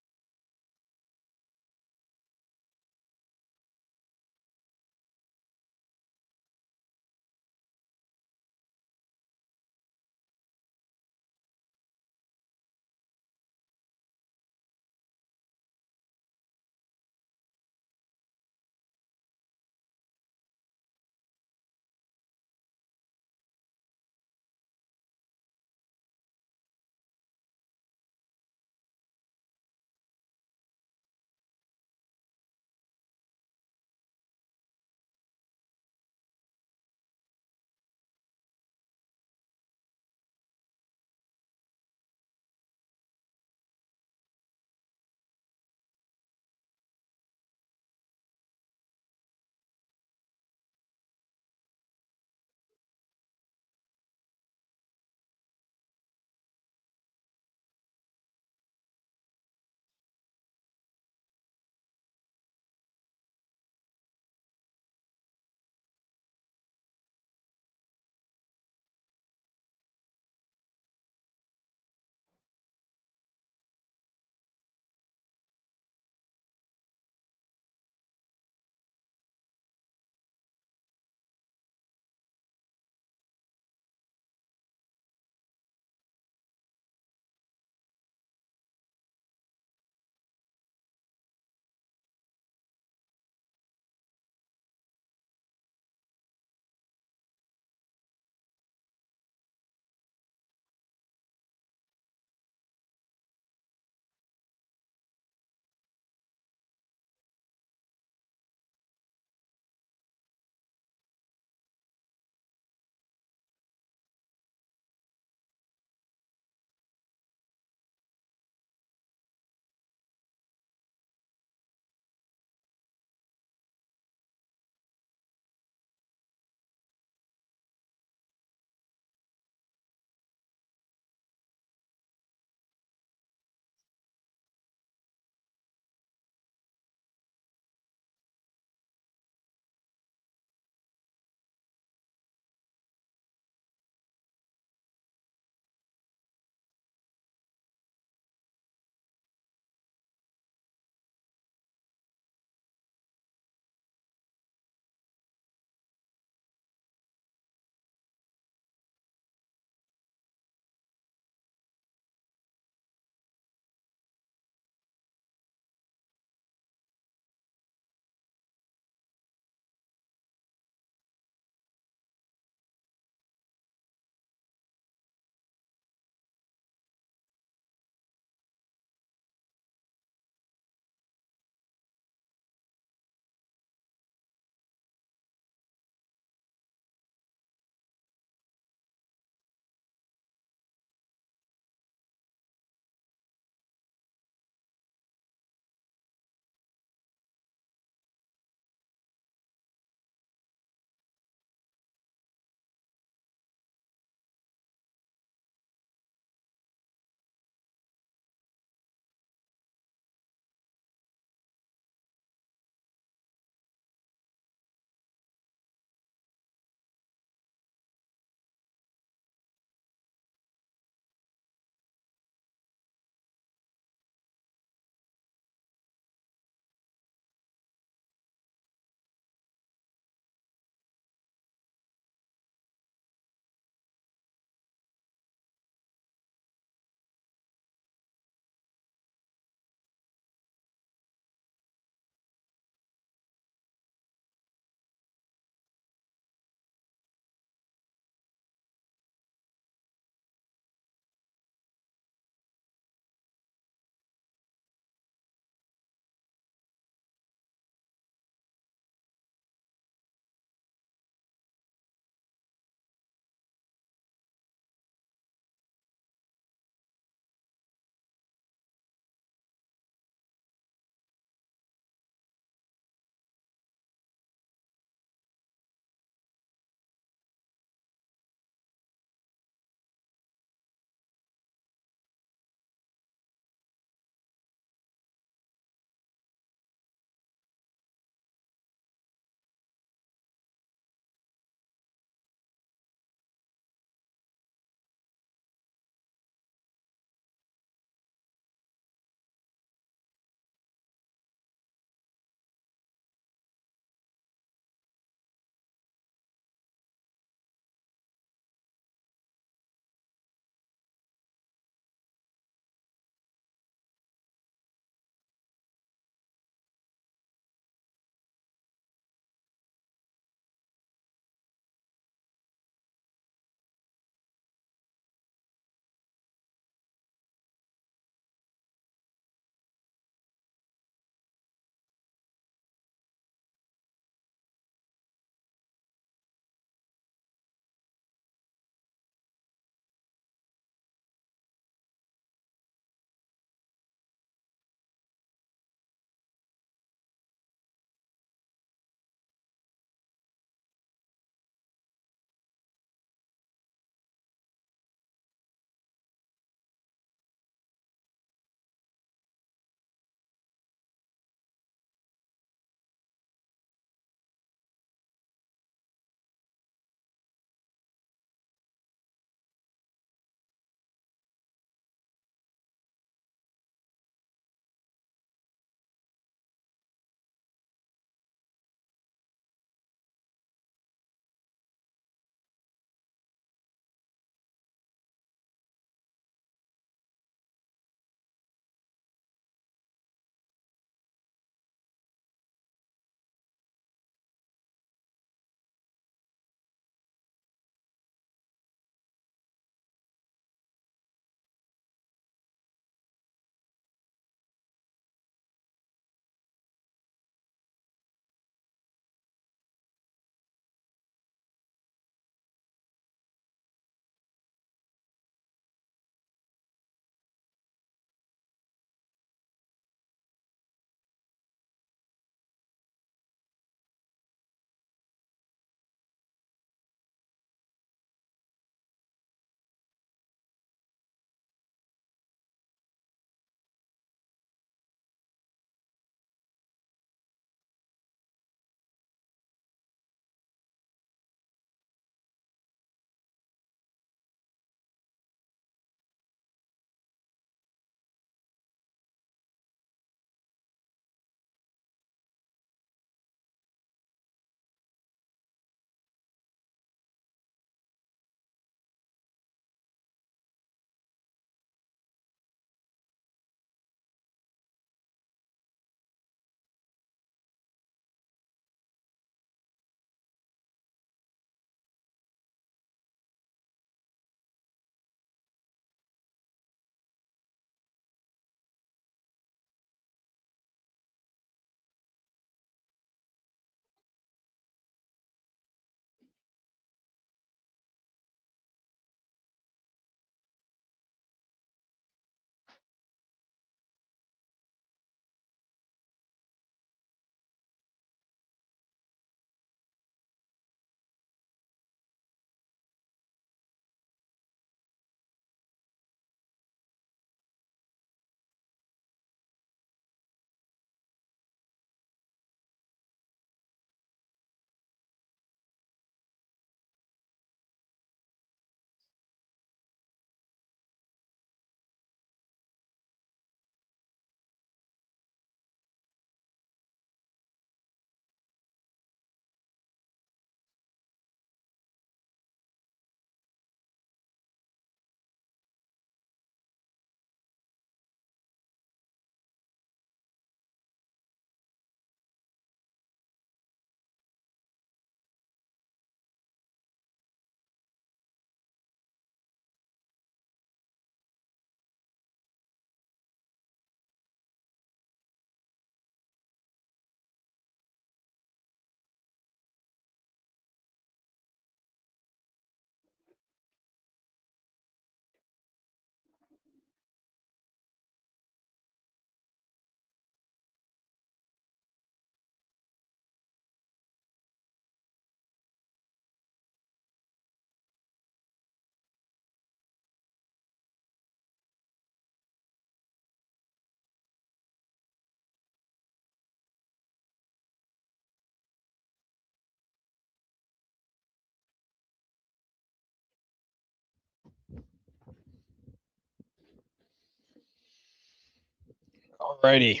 Alrighty.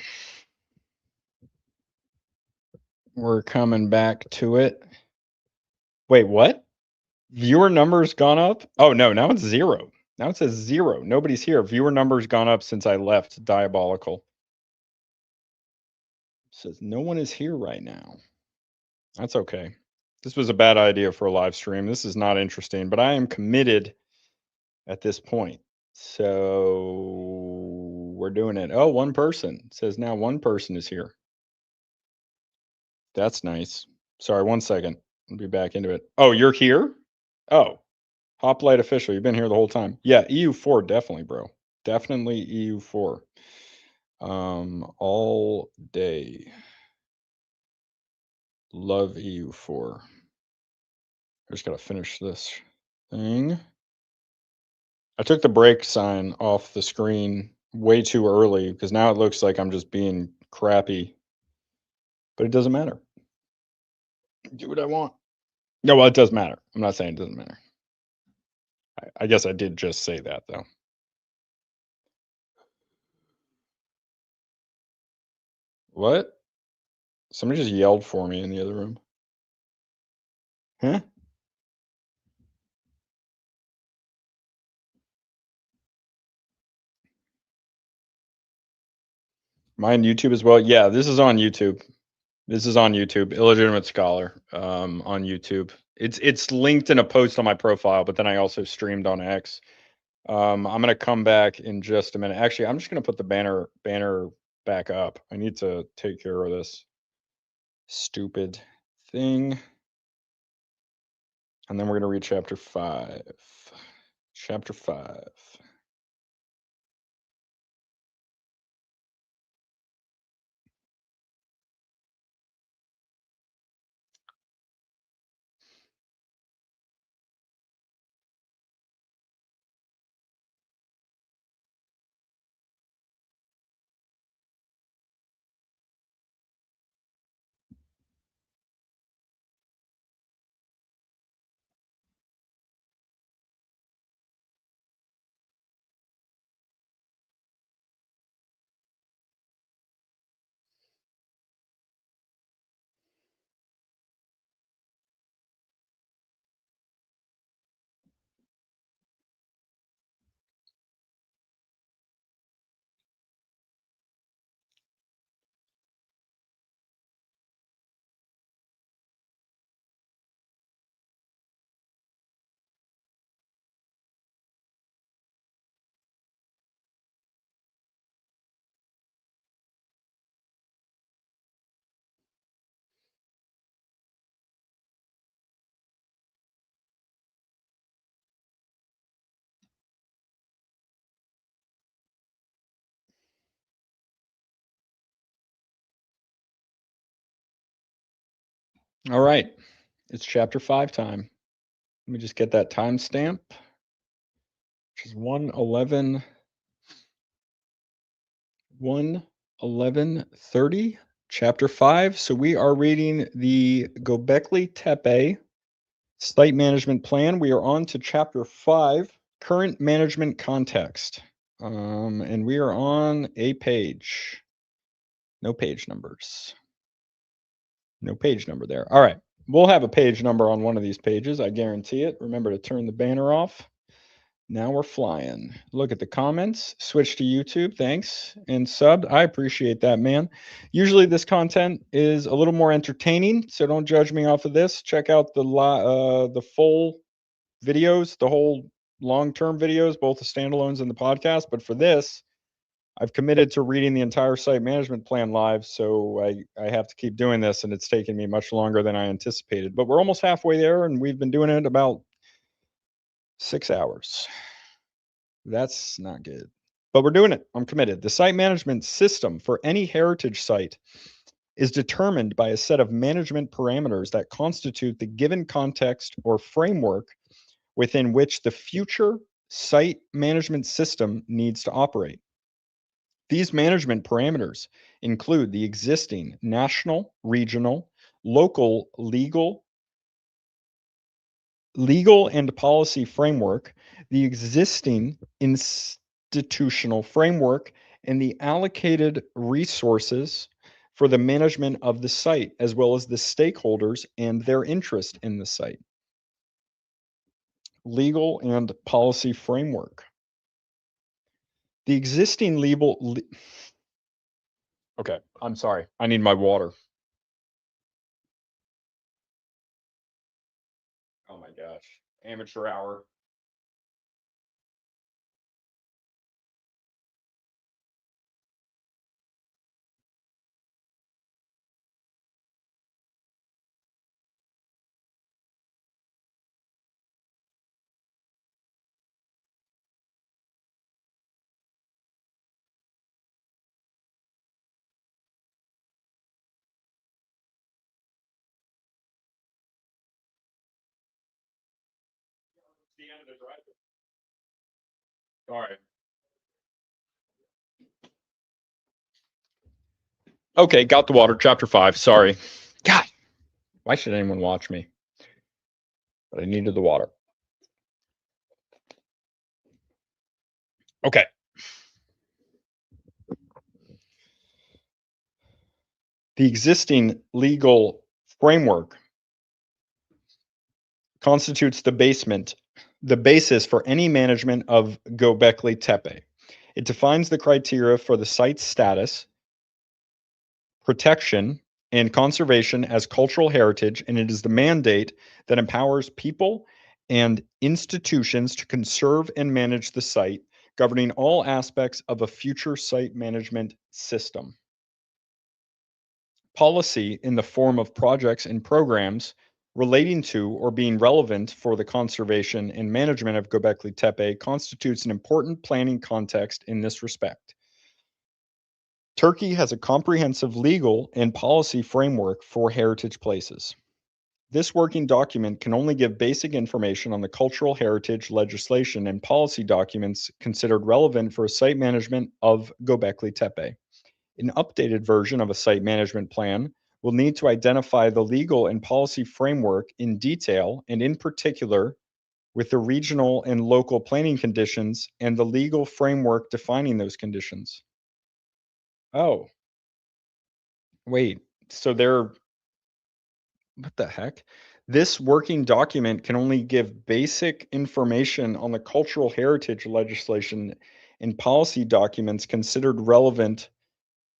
We're coming back to it. Wait, what? Viewer numbers gone up? Oh no, now it's 0. Now it says 0. Nobody's here. Viewer numbers gone up since I left. Diabolical. It says no one is here right now. That's okay. This was a bad idea for a live stream. This is not interesting, but I am committed at this point. So we're doing it. Oh, one person. It says now one person is here. That's nice. Sorry, 1 second. I'll be back into it. Oh, you're here? Oh, Hoplite official. You've been here the whole time. Yeah, EU4, definitely, bro. Definitely EU4. All day. Love EU4. I just gotta finish this thing. I took the break sign off the screen way too early because now it looks like I'm just being crappy. But it doesn't matter. Do what I want. No, well, it does matter. I'm not saying it doesn't matter. I guess I did just say that, though. What? Somebody just yelled for me in the other room. Huh? Mine YouTube as well. Yeah, this is on YouTube. This is on YouTube. Illegitimate Scholar on YouTube. It's linked in a post on my profile, but then I also streamed on X. I'm gonna come back in just a minute. Actually, I'm just gonna put the banner back up. I need to take care of this stupid thing. And then we're gonna read chapter 5. Chapter 5. All right. It's chapter 5 time. Let me just get that timestamp, which is 1:11:30, chapter 5. So we are reading the Gobekli Tepe site management plan. We are on to chapter 5, current management context. And we are on a page. No page numbers. No page number there. All right. We'll have a page number on one of these pages. I guarantee it. Remember to turn the banner off. Now we're flying. Look at the comments. Switch to YouTube. Thanks. And subbed. I appreciate that, man. Usually this content is a little more entertaining, so don't judge me off of this. Check out the full videos, the whole long-term videos, both the standalones and the podcast. But for this, I've committed to reading the entire site management plan live, so I have to keep doing this, and it's taken me much longer than I anticipated. But we're almost halfway there, and we've been doing it about 6 hours. That's not good. But we're doing it. I'm committed. The site management system for any heritage site is determined by a set of management parameters that constitute the given context or framework within which the future site management system needs to operate. These management parameters include the existing national, regional, local legal and policy framework, the existing institutional framework, and the allocated resources for the management of the site, as well as the stakeholders and their interest in the site. Legal and policy framework. The existing okay, I'm sorry. I need my water. Oh my gosh. Amateur hour. The end of the drive. All right. Okay, got the water. Chapter 5. Sorry. God, why should anyone watch me? But I needed the water. Okay. The existing legal framework constitutes the basis for any management of Gobekli Tepe. It defines the criteria for the site's status, protection, and conservation as cultural heritage, and it is the mandate that empowers people and institutions to conserve and manage the site, governing all aspects of a future site management system. Policy in the form of projects and programs relating to or being relevant for the conservation and management of Gobekli Tepe constitutes an important planning context in this respect. Turkey has a comprehensive legal and policy framework for heritage places. This working document can only give basic information on the cultural heritage legislation and policy documents considered relevant for site management of Gobekli Tepe. An updated version of a site management plan will need to identify the legal and policy framework in detail and in particular with the regional and local planning conditions and the legal framework defining those conditions. Oh, wait. So what the heck? This working document can only give basic information on the cultural heritage legislation and policy documents considered relevant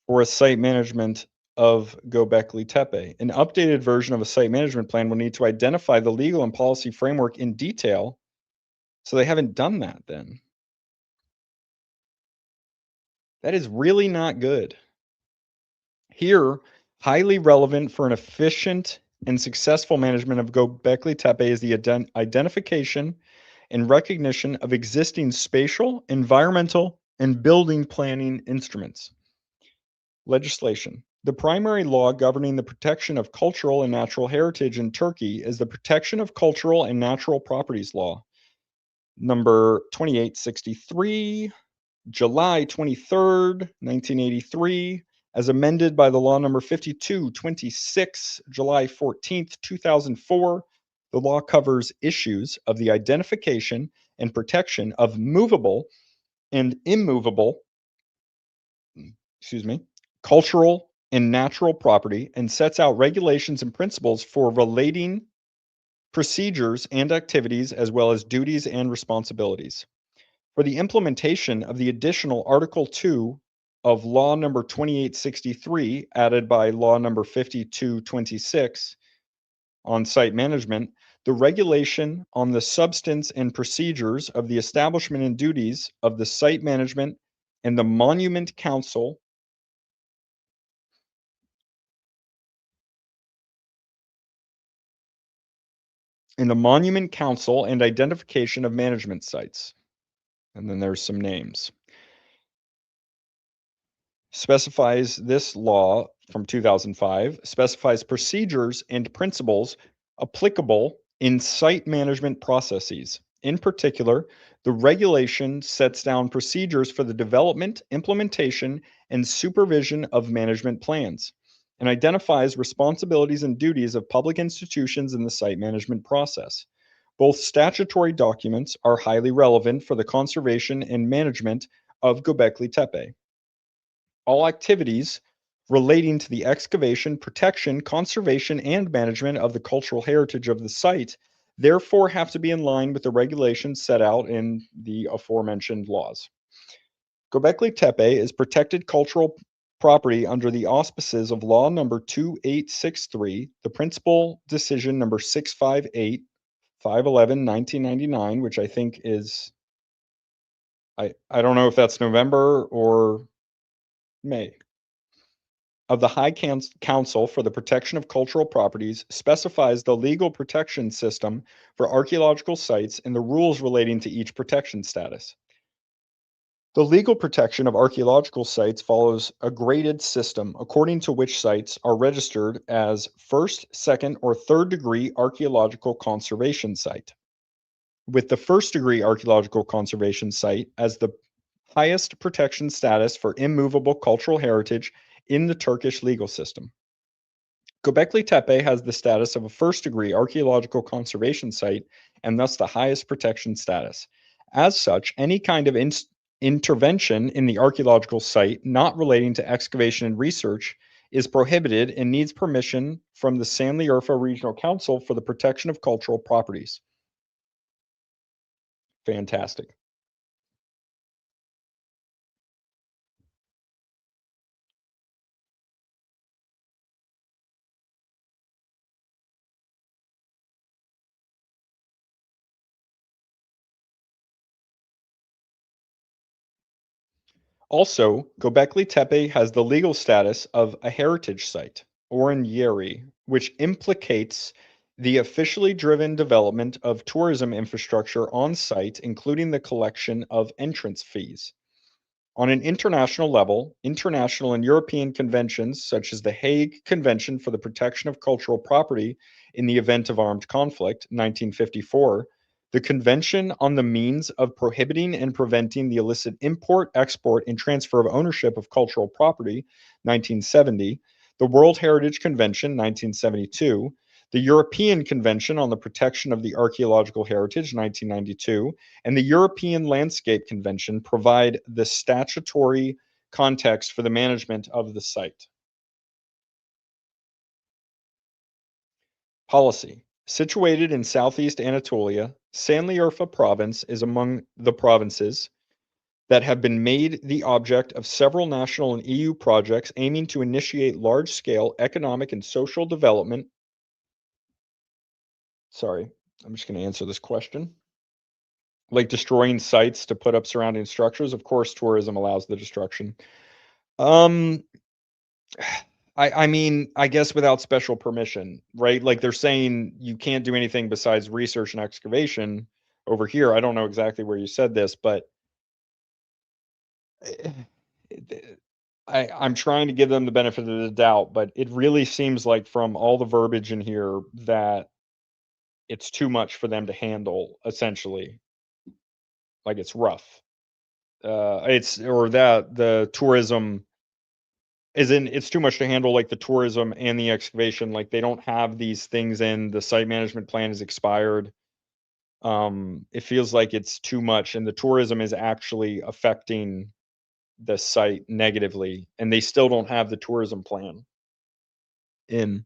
for a site management of Gobekli Tepe. An updated version of a site management plan will need to identify the legal and policy framework in detail. So they haven't done that then. That is really not good. Here, highly relevant for an efficient and successful management of Gobekli Tepe is the identification and recognition of existing spatial, environmental, and building planning instruments. Legislation. The primary law governing the protection of cultural and natural heritage in Turkey is the Protection of Cultural and Natural Properties Law, number 2863, July 23rd, 1983, as amended by the law number 5226, July 14th, 2004. The law covers issues of the identification and protection of movable and immovable, cultural and natural property and sets out regulations and principles for relating procedures and activities as well as duties and responsibilities. For the implementation of the additional Article 2 of Law number 2863 added by Law number 5226 on site management, the regulation on the substance and procedures of the establishment and duties of the site management and the Monument Council and identification of management sites. And then there's some names. This law from 2005 specifies procedures and principles applicable in site management processes. In particular, the regulation sets down procedures for the development, implementation, and supervision of management plans and identifies responsibilities and duties of public institutions in the site management process. Both statutory documents are highly relevant for the conservation and management of Gobekli Tepe. All activities relating to the excavation, protection, conservation, and management of the cultural heritage of the site therefore have to be in line with the regulations set out in the aforementioned laws. Gobekli Tepe is protected cultural property under the auspices of Law Number 2863, the Principal Decision Number 658, 511, 1999, which I think is, I don't know if that's November or May, of the High Council for the Protection of Cultural Properties, specifies the legal protection system for archaeological sites and the rules relating to each protection status. The legal protection of archaeological sites follows a graded system according to which sites are registered as first, second, or third degree archaeological conservation site, with the first degree archaeological conservation site as the highest protection status for immovable cultural heritage in the Turkish legal system. Göbekli Tepe has the status of a first degree archaeological conservation site and thus the highest protection status. As such, any kind of intervention in the archaeological site not relating to excavation and research is prohibited and needs permission from the Şanlıurfa Regional Council for the Protection of Cultural Properties. Fantastic. Also, Göbekli Tepe has the legal status of a heritage site, or an yeri, which implicates the officially driven development of tourism infrastructure on site, including the collection of entrance fees. On an international level, international and European conventions, such as the Hague Convention for the Protection of Cultural Property in the Event of Armed Conflict, 1954, the Convention on the Means of Prohibiting and Preventing the Illicit Import, Export, and Transfer of Ownership of Cultural Property, 1970, the World Heritage Convention, 1972, the European Convention on the Protection of the Archaeological Heritage, 1992, and the European Landscape Convention provide the statutory context for the management of the site. Policy. Situated in southeast Anatolia, Şanlıurfa province is among the provinces that have been made the object of several national and EU projects aiming to initiate large-scale economic and social development. Sorry, I'm just going to answer this question. Like destroying sites to put up surrounding structures. Of course, tourism allows the destruction. Um, I mean, I guess without special permission, right? Like they're saying you can't do anything besides research and excavation over here. I don't know exactly where you said this, but eh, I'm trying to give them the benefit of the doubt, but it really seems like from all the verbiage in here that it's too much for them to handle, essentially. Like it's rough. It's or that the tourism is in it's too much to handle like the tourism and the excavation. Like they don't have these things in the site management plan is expired. It feels like it's too much, and the tourism is actually affecting the site negatively, and they still don't have the tourism plan in.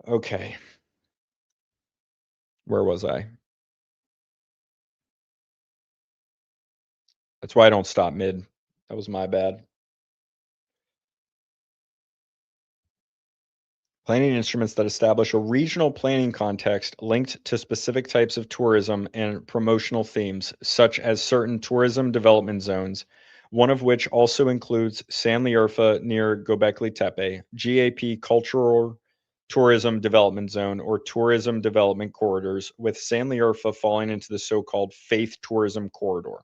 Okay, where was I? That's why I don't stop mid. That was my bad. Planning instruments that establish a regional planning context linked to specific types of tourism and promotional themes, such as certain tourism development zones, one of which also includes Şanlıurfa near Göbekli Tepe, GAP Cultural Tourism Development Zone, or Tourism Development Corridors, with Şanlıurfa falling into the so-called Faith Tourism Corridor.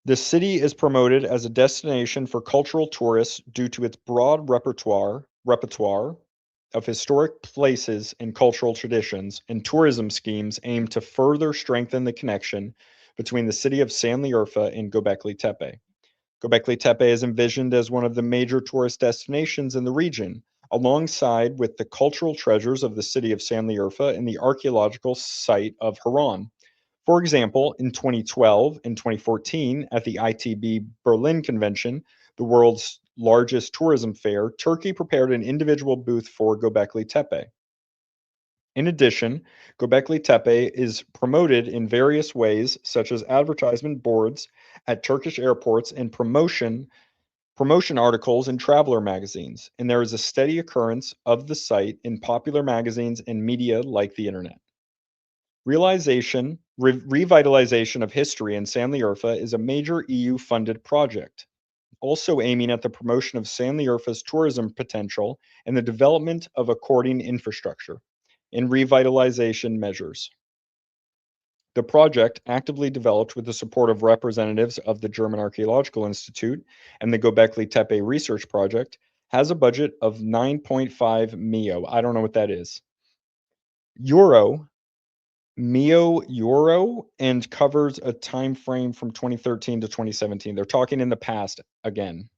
The city is promoted as a destination for cultural tourists due to its broad repertoire of historic places and cultural traditions, and tourism schemes aim to further strengthen the connection between the city of Şanlıurfa and Göbekli Tepe. Göbekli Tepe is envisioned as one of the major tourist destinations in the region, alongside with the cultural treasures of the city of Sanliurfa and the archaeological site of Haran. For example, in 2012 and 2014 at the ITB Berlin Convention, the world's largest tourism fair, Turkey prepared an individual booth for Gobekli Tepe. In addition, Gobekli Tepe is promoted in various ways, such as advertisement boards at Turkish airports and promotion articles in traveler magazines, and there is a steady occurrence of the site in popular magazines and media like the internet. Revitalization of history in Sanliurfa is a major EU-funded project, also aiming at the promotion of Sanliurfa's tourism potential and the development of according infrastructure and revitalization measures. The project, actively developed with the support of representatives of the German Archaeological Institute and the Gobekli Tepe Research Project, has a budget of 9.5 mio. I don't know what that is. Euro, and covers a time frame from 2013 to 2017. They're talking in the past again.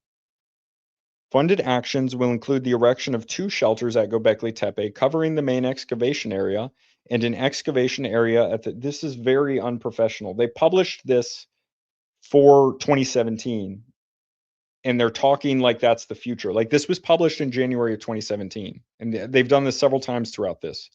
Funded actions will include the erection of 2 shelters at Gobekli Tepe, covering the main excavation area, and an excavation area at the. This is very unprofessional. They published this for 2017, and they're talking like that's the future. Like this was published in January of 2017, and they've done this several times throughout this.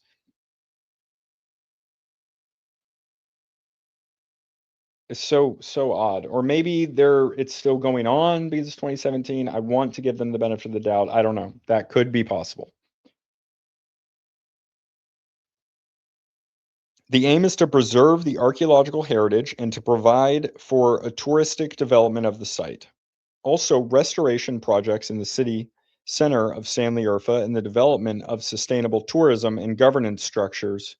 It's so odd. Or maybe it's still going on because it's 2017. I want to give them the benefit of the doubt. I don't know. That could be possible. The aim is to preserve the archaeological heritage and to provide for a touristic development of the site. Also, restoration projects in the city center of Sanliurfa and the development of sustainable tourism and governance structures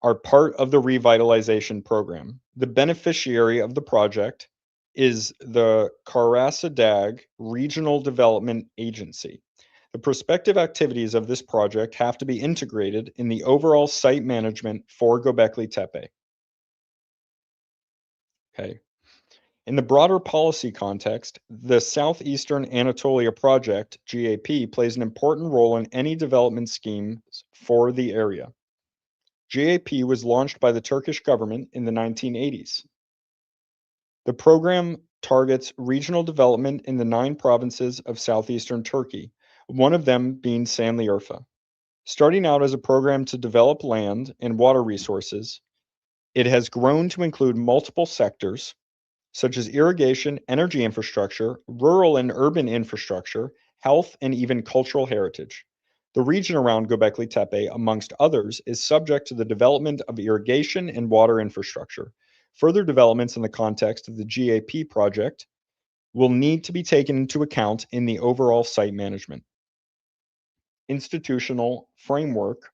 are part of the revitalization program. The beneficiary of the project is the Karasadag Regional Development Agency. The prospective activities of this project have to be integrated in the overall site management for Gobekli Tepe. Okay. In the broader policy context, the Southeastern Anatolia Project, GAP, plays an important role in any development schemes for the area. GAP was launched by the Turkish government in the 1980s. The program targets regional development in the 9 provinces of southeastern Turkey, one of them being Sanliurfa. Starting out as a program to develop land and water resources, it has grown to include multiple sectors such as irrigation, energy infrastructure, rural and urban infrastructure, health, and even cultural heritage. The region around Gobekli Tepe, amongst others, is subject to the development of irrigation and water infrastructure. Further developments in the context of the GAP project will need to be taken into account in the overall site management. Institutional framework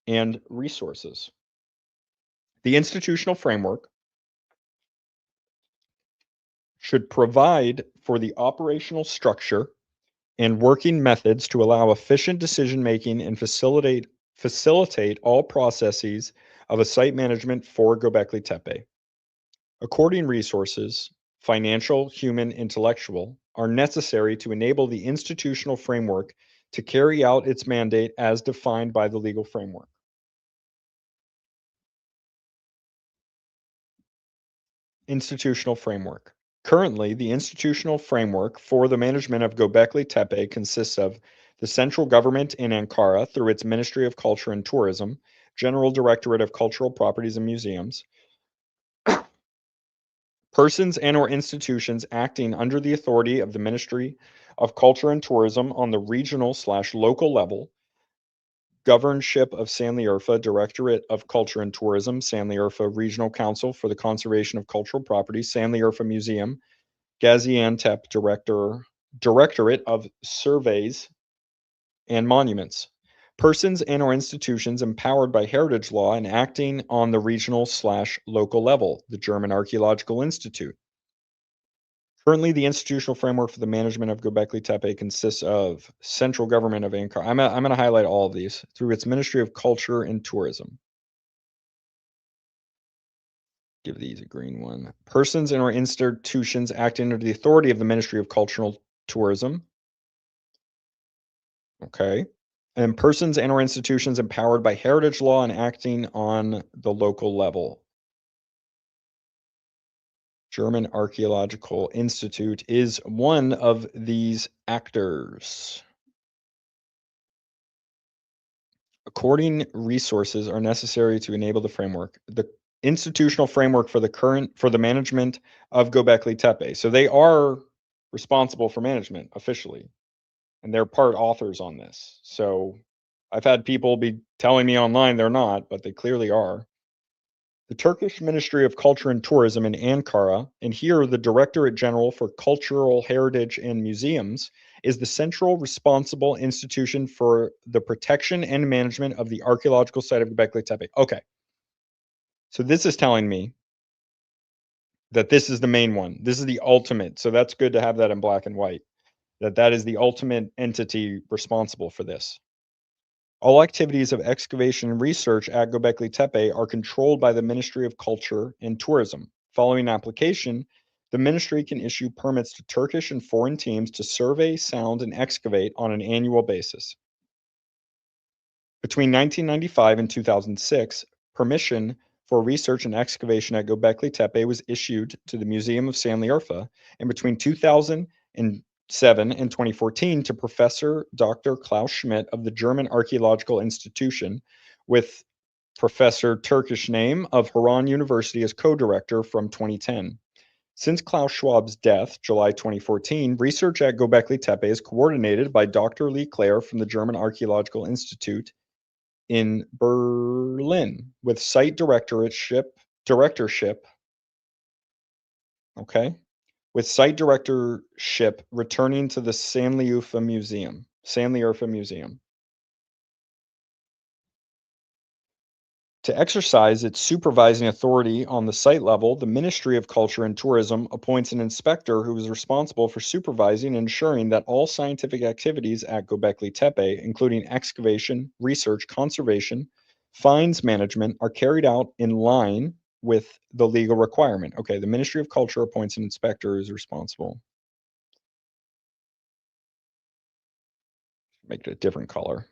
and resources. The institutional framework should provide for the operational structure and working methods to allow efficient decision-making and facilitate all processes of a site management for Gobekli Tepe. According resources, financial, human, intellectual, are necessary to enable the institutional framework to carry out its mandate as defined by the legal framework. Institutional framework. Currently, the institutional framework for the management of Gobekli Tepe consists of the central government in Ankara through its Ministry of Culture and Tourism, General Directorate of Cultural Properties and Museums, persons and/or institutions acting under the authority of the Ministry of Culture and Tourism on the regional/local level, Governorship of Sanliurfa, Directorate of Culture and Tourism, Sanliurfa Regional Council for the Conservation of Cultural Properties, Sanliurfa Museum, Gaziantep Directorate of Surveys and Monuments. Persons and/or institutions empowered by heritage law and acting on the regional/local level, the German Archaeological Institute. Currently, the institutional framework for the management of Gobekli Tepe consists of central government of Ankara. I'm going to highlight all of these through its Ministry of Culture and Tourism. Give these a green one. Persons and/or institutions acting under the authority of the Ministry of Cultural Tourism. Okay. And persons and or institutions empowered by heritage law and acting on the local level. German Archaeological Institute is one of these actors. According resources are necessary to enable the framework. The institutional framework for the management of Gobekli Tepe. So they are responsible for management officially, and they're part authors on this. So I've had people be telling me online they're not, but they clearly are. The Turkish Ministry of Culture and Tourism in Ankara, and here the Directorate General for Cultural Heritage and Museums, is the central responsible institution for the protection and management of the archaeological site of Göbekli Tepe. Okay, so this is telling me that this is the main one. This is the ultimate. So that's good to have that in black and white, that is the ultimate entity responsible for this. All activities of excavation and research at Göbekli Tepe are controlled by the Ministry of Culture and Tourism. Following application, the ministry can issue permits to Turkish and foreign teams to survey, sound, and excavate on an annual basis. Between 1995 and 2006, permission for research and excavation at Göbekli Tepe was issued to the Museum of Sanliurfa, and between 2007 and 2014 to Professor Dr. Klaus Schmidt of the German Archaeological Institution, with Professor Turkish name of Haran University as co-director from 2010. Since Klaus Schwab's death, July 2014, research at Göbekli Tepe is coordinated by Dr. Lee Clare from the German Archaeological Institute in Berlin with site directorship, okay, with site directorship returning to the Sanliurfa Museum. To exercise its supervising authority on the site level, the Ministry of Culture and Tourism appoints an inspector who is responsible for supervising and ensuring that all scientific activities at Göbekli Tepe, including excavation, research, conservation, finds management, are carried out in line with the legal requirement. Okay, the Ministry of Culture appoints an inspector who is responsible. Make it a different color.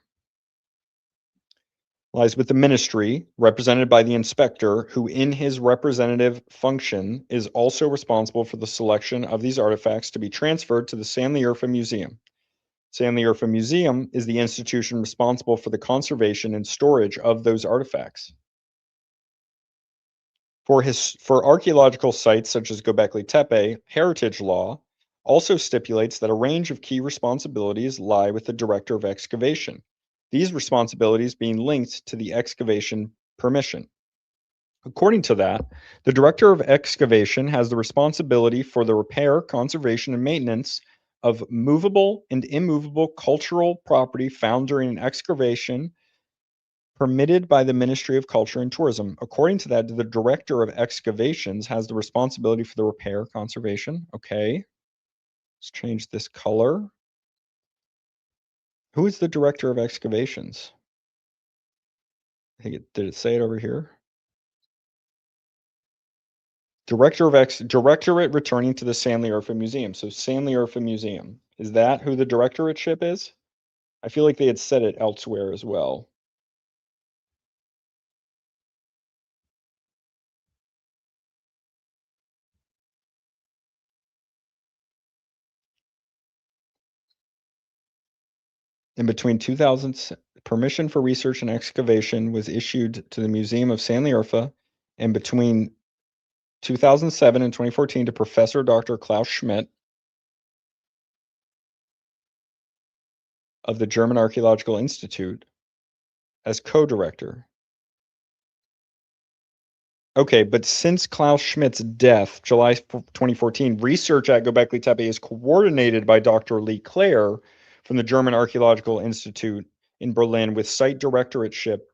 Lies with the ministry, represented by the inspector, who in his representative function is also responsible for the selection of these artifacts to be transferred to the Sanliurfa Museum. Sanliurfa Museum is the institution responsible for the conservation and storage of those artifacts. For archaeological sites such as Göbekli Tepe, heritage law also stipulates that a range of key responsibilities lie with the director of excavation, these responsibilities being linked to the excavation permission. According to that, the director of excavation has the responsibility for the repair, conservation, and maintenance of movable and immovable cultural property found during an excavation permitted by the Ministry of Culture and Tourism. According to that, the director of excavations has the responsibility for the repair, conservation. Okay, let's change this color. Who is the director of excavations? I think did it say it over here? Directorate returning to the Sanliurfa Museum. So Sanliurfa Museum. Is that who the directorate-ship is? I feel like they had said it elsewhere as well. In between 2000, permission for research and excavation was issued to the Museum of Sanliurfa, and between 2007 and 2014 to Professor Dr. Klaus Schmidt of the German Archaeological Institute as co-director. Okay, but since Klaus Schmidt's death, July 2014, research at Göbekli Tepe is coordinated by Dr. Lee Clare from the German Archaeological Institute in Berlin with site directorate-ship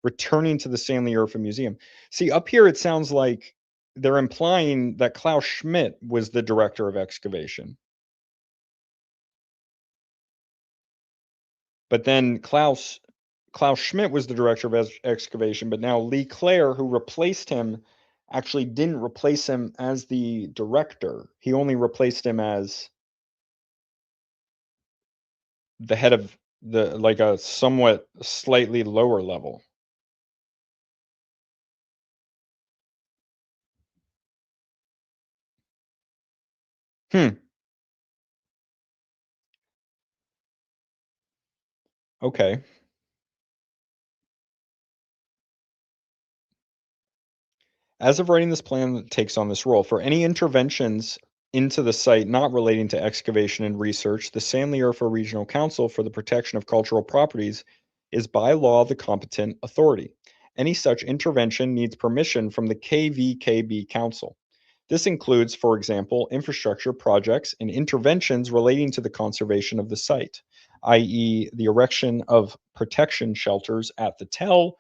returning to the Sanliurfa Museum. See, up here it sounds like they're implying that Klaus Schmidt was the director of excavation. But then Klaus Schmidt was the director of excavation, but now Lee Clare, who replaced him, actually didn't replace him as the director. He only replaced him as the head of the like a somewhat slightly lower level. Hmm. Okay. As of writing this plan that takes on this role, for any interventions into the site not relating to excavation and research, the San Leorfo Regional Council for the Protection of Cultural Properties is by law the competent authority. Any such intervention needs permission from the KVKB Council. This includes, for example, infrastructure projects and interventions relating to the conservation of the site, i.e., the erection of protection shelters at the tell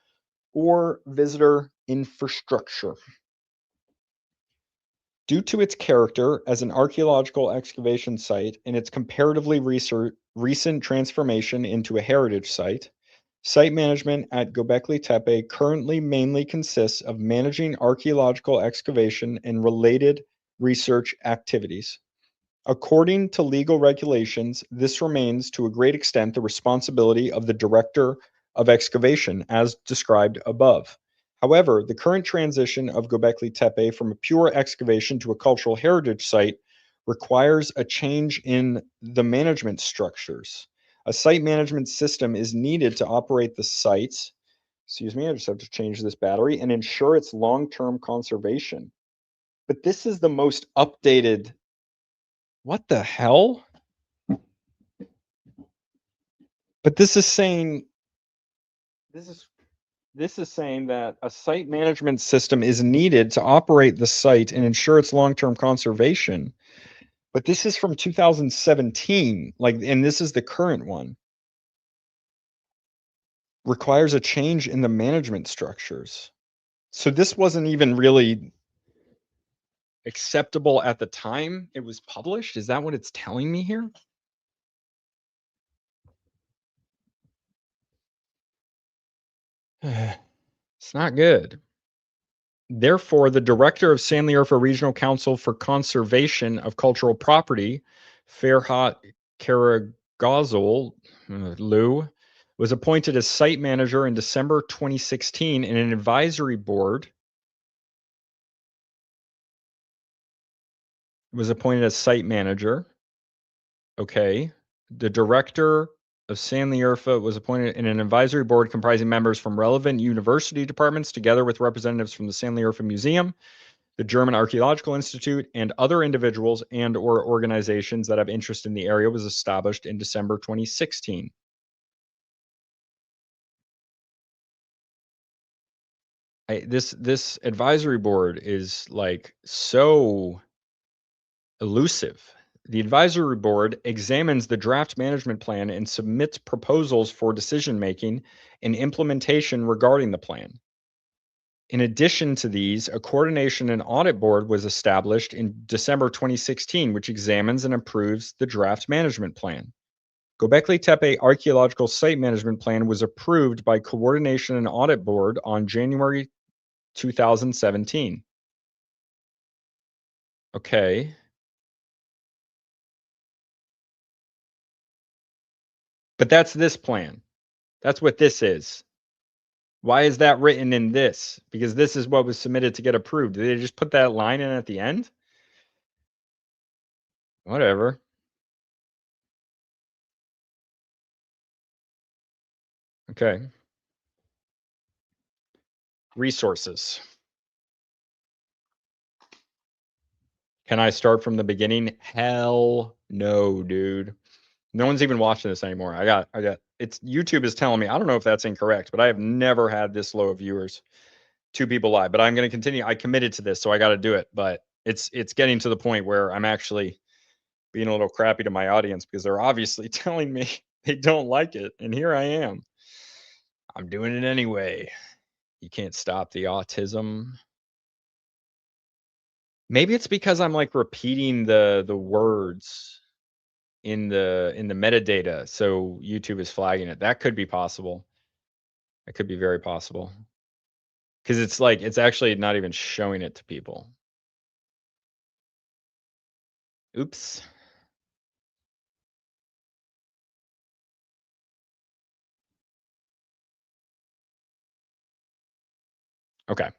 or visitor infrastructure. Due to its character as an archaeological excavation site and its comparatively recent transformation into a heritage site, site management at Gobekli Tepe currently mainly consists of managing archaeological excavation and related research activities. According to legal regulations, this remains to a great extent the responsibility of the Director of Excavation, as described above. However, the current transition of Gobekli Tepe from a pure excavation to a cultural heritage site requires a change in the management structures. A site management system is needed to operate the site. Excuse me, I just have to change this battery and ensure its long term conservation. But this is the most updated. What the hell? But this is this is saying that a site management system is needed to operate the site and ensure its long-term conservation. But this is from 2017, like, and this is the current one. Requires a change in the management structures. So this wasn't even really acceptable at the time it was published. Is that what it's telling me here? It's not good. Therefore, the director of San Leorfo Regional Council for Conservation of Cultural Property, Ferhat Karagazol Lou, was appointed as site manager in December 2016 in an advisory board. Was appointed as site manager. Okay. The director of San Leorfo was appointed in an advisory board comprising members from relevant university departments, together with representatives from the San Leorfo Museum, the German Archaeological Institute, and other individuals and or organizations that have interest in the area. Was established in December 2016. This advisory board is like so elusive. The advisory board examines the draft management plan and submits proposals for decision making and implementation regarding the plan. In addition to these, a coordination and audit board was established in December 2016, which examines and approves the draft management plan. Gobekli Tepe Archaeological Site Management Plan was approved by Coordination and Audit Board on January 2017. Okay. But that's this plan. That's what this is. Why is that written in this? Because this is what was submitted to get approved. Did they just put that line in at the end? Whatever. Okay. Resources. Can I start from the beginning? Hell no, dude. No one's even watching this anymore. It's YouTube is telling me, I don't know if that's incorrect, but I have never had this low of viewers. Two people live, but I'm going to continue. I committed to this, so I got to do it. But it's getting to the point where I'm actually being a little crappy to my audience because they're obviously telling me they don't like it, and here I am. I'm doing it anyway. You can't stop the autism. Maybe it's because I'm like repeating the words in the metadata, so YouTube is flagging it. That could be possible. That could be very possible. Because it's like it's actually not even showing it to people. Oops. Okay.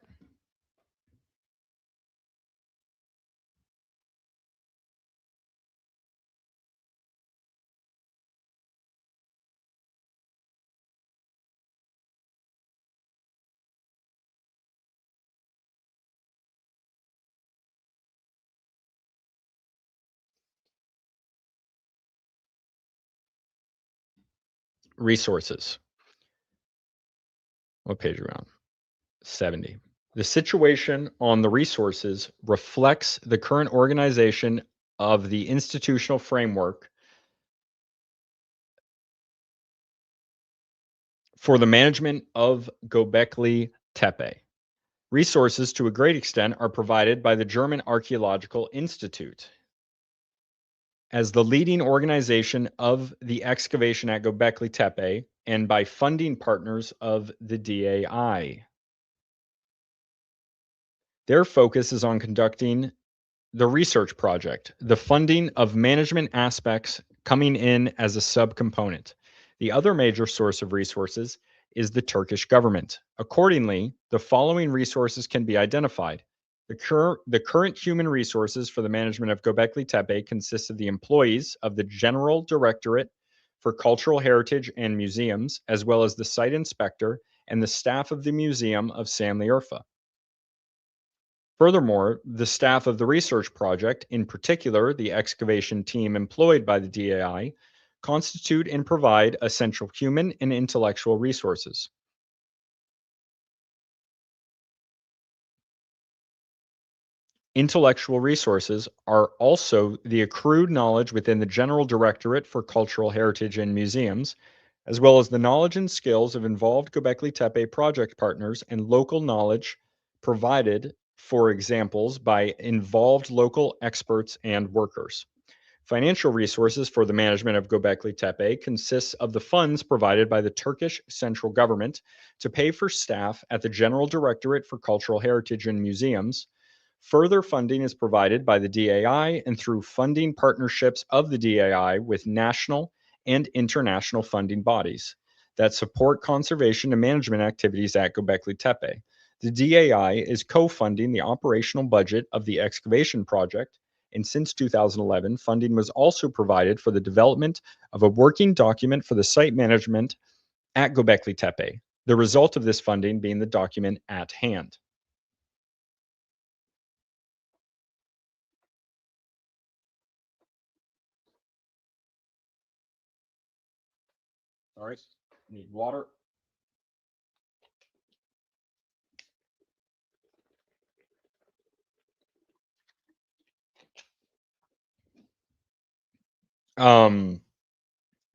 Resources. What page are we on? 70. The situation on the resources reflects the current organization of the institutional framework for the management of Gobekli Tepe. Resources, to a great extent, are provided by the German Archaeological Institute as the leading organization of the excavation at Gobekli Tepe and by funding partners of the DAI. Their focus is on conducting the research project, the funding of management aspects coming in as a subcomponent. The other major source of resources is the Turkish government. Accordingly, the following resources can be identified. The current human resources for the management of Gobekli Tepe consist of the employees of the General Directorate for Cultural Heritage and Museums, as well as the site inspector and the staff of the Museum of Şanlıurfa. Furthermore, the staff of the research project, in particular the excavation team employed by the DAI, constitute and provide essential human and intellectual resources. Intellectual resources are also the accrued knowledge within the General Directorate for Cultural Heritage and Museums, as well as the knowledge and skills of involved Gobekli Tepe project partners and local knowledge provided, for examples, by involved local experts and workers. Financial resources for the management of Gobekli Tepe consists of the funds provided by the Turkish central government to pay for staff at the General Directorate for Cultural Heritage and Museums. Further funding is provided by the DAI and through funding partnerships of the DAI with national and international funding bodies that support conservation and management activities at Gobekli Tepe. The DAI is co-funding the operational budget of the excavation project, and since 2011, funding was also provided for the development of a working document for the site management at Gobekli Tepe, the result of this funding being the document at hand. All right, need water.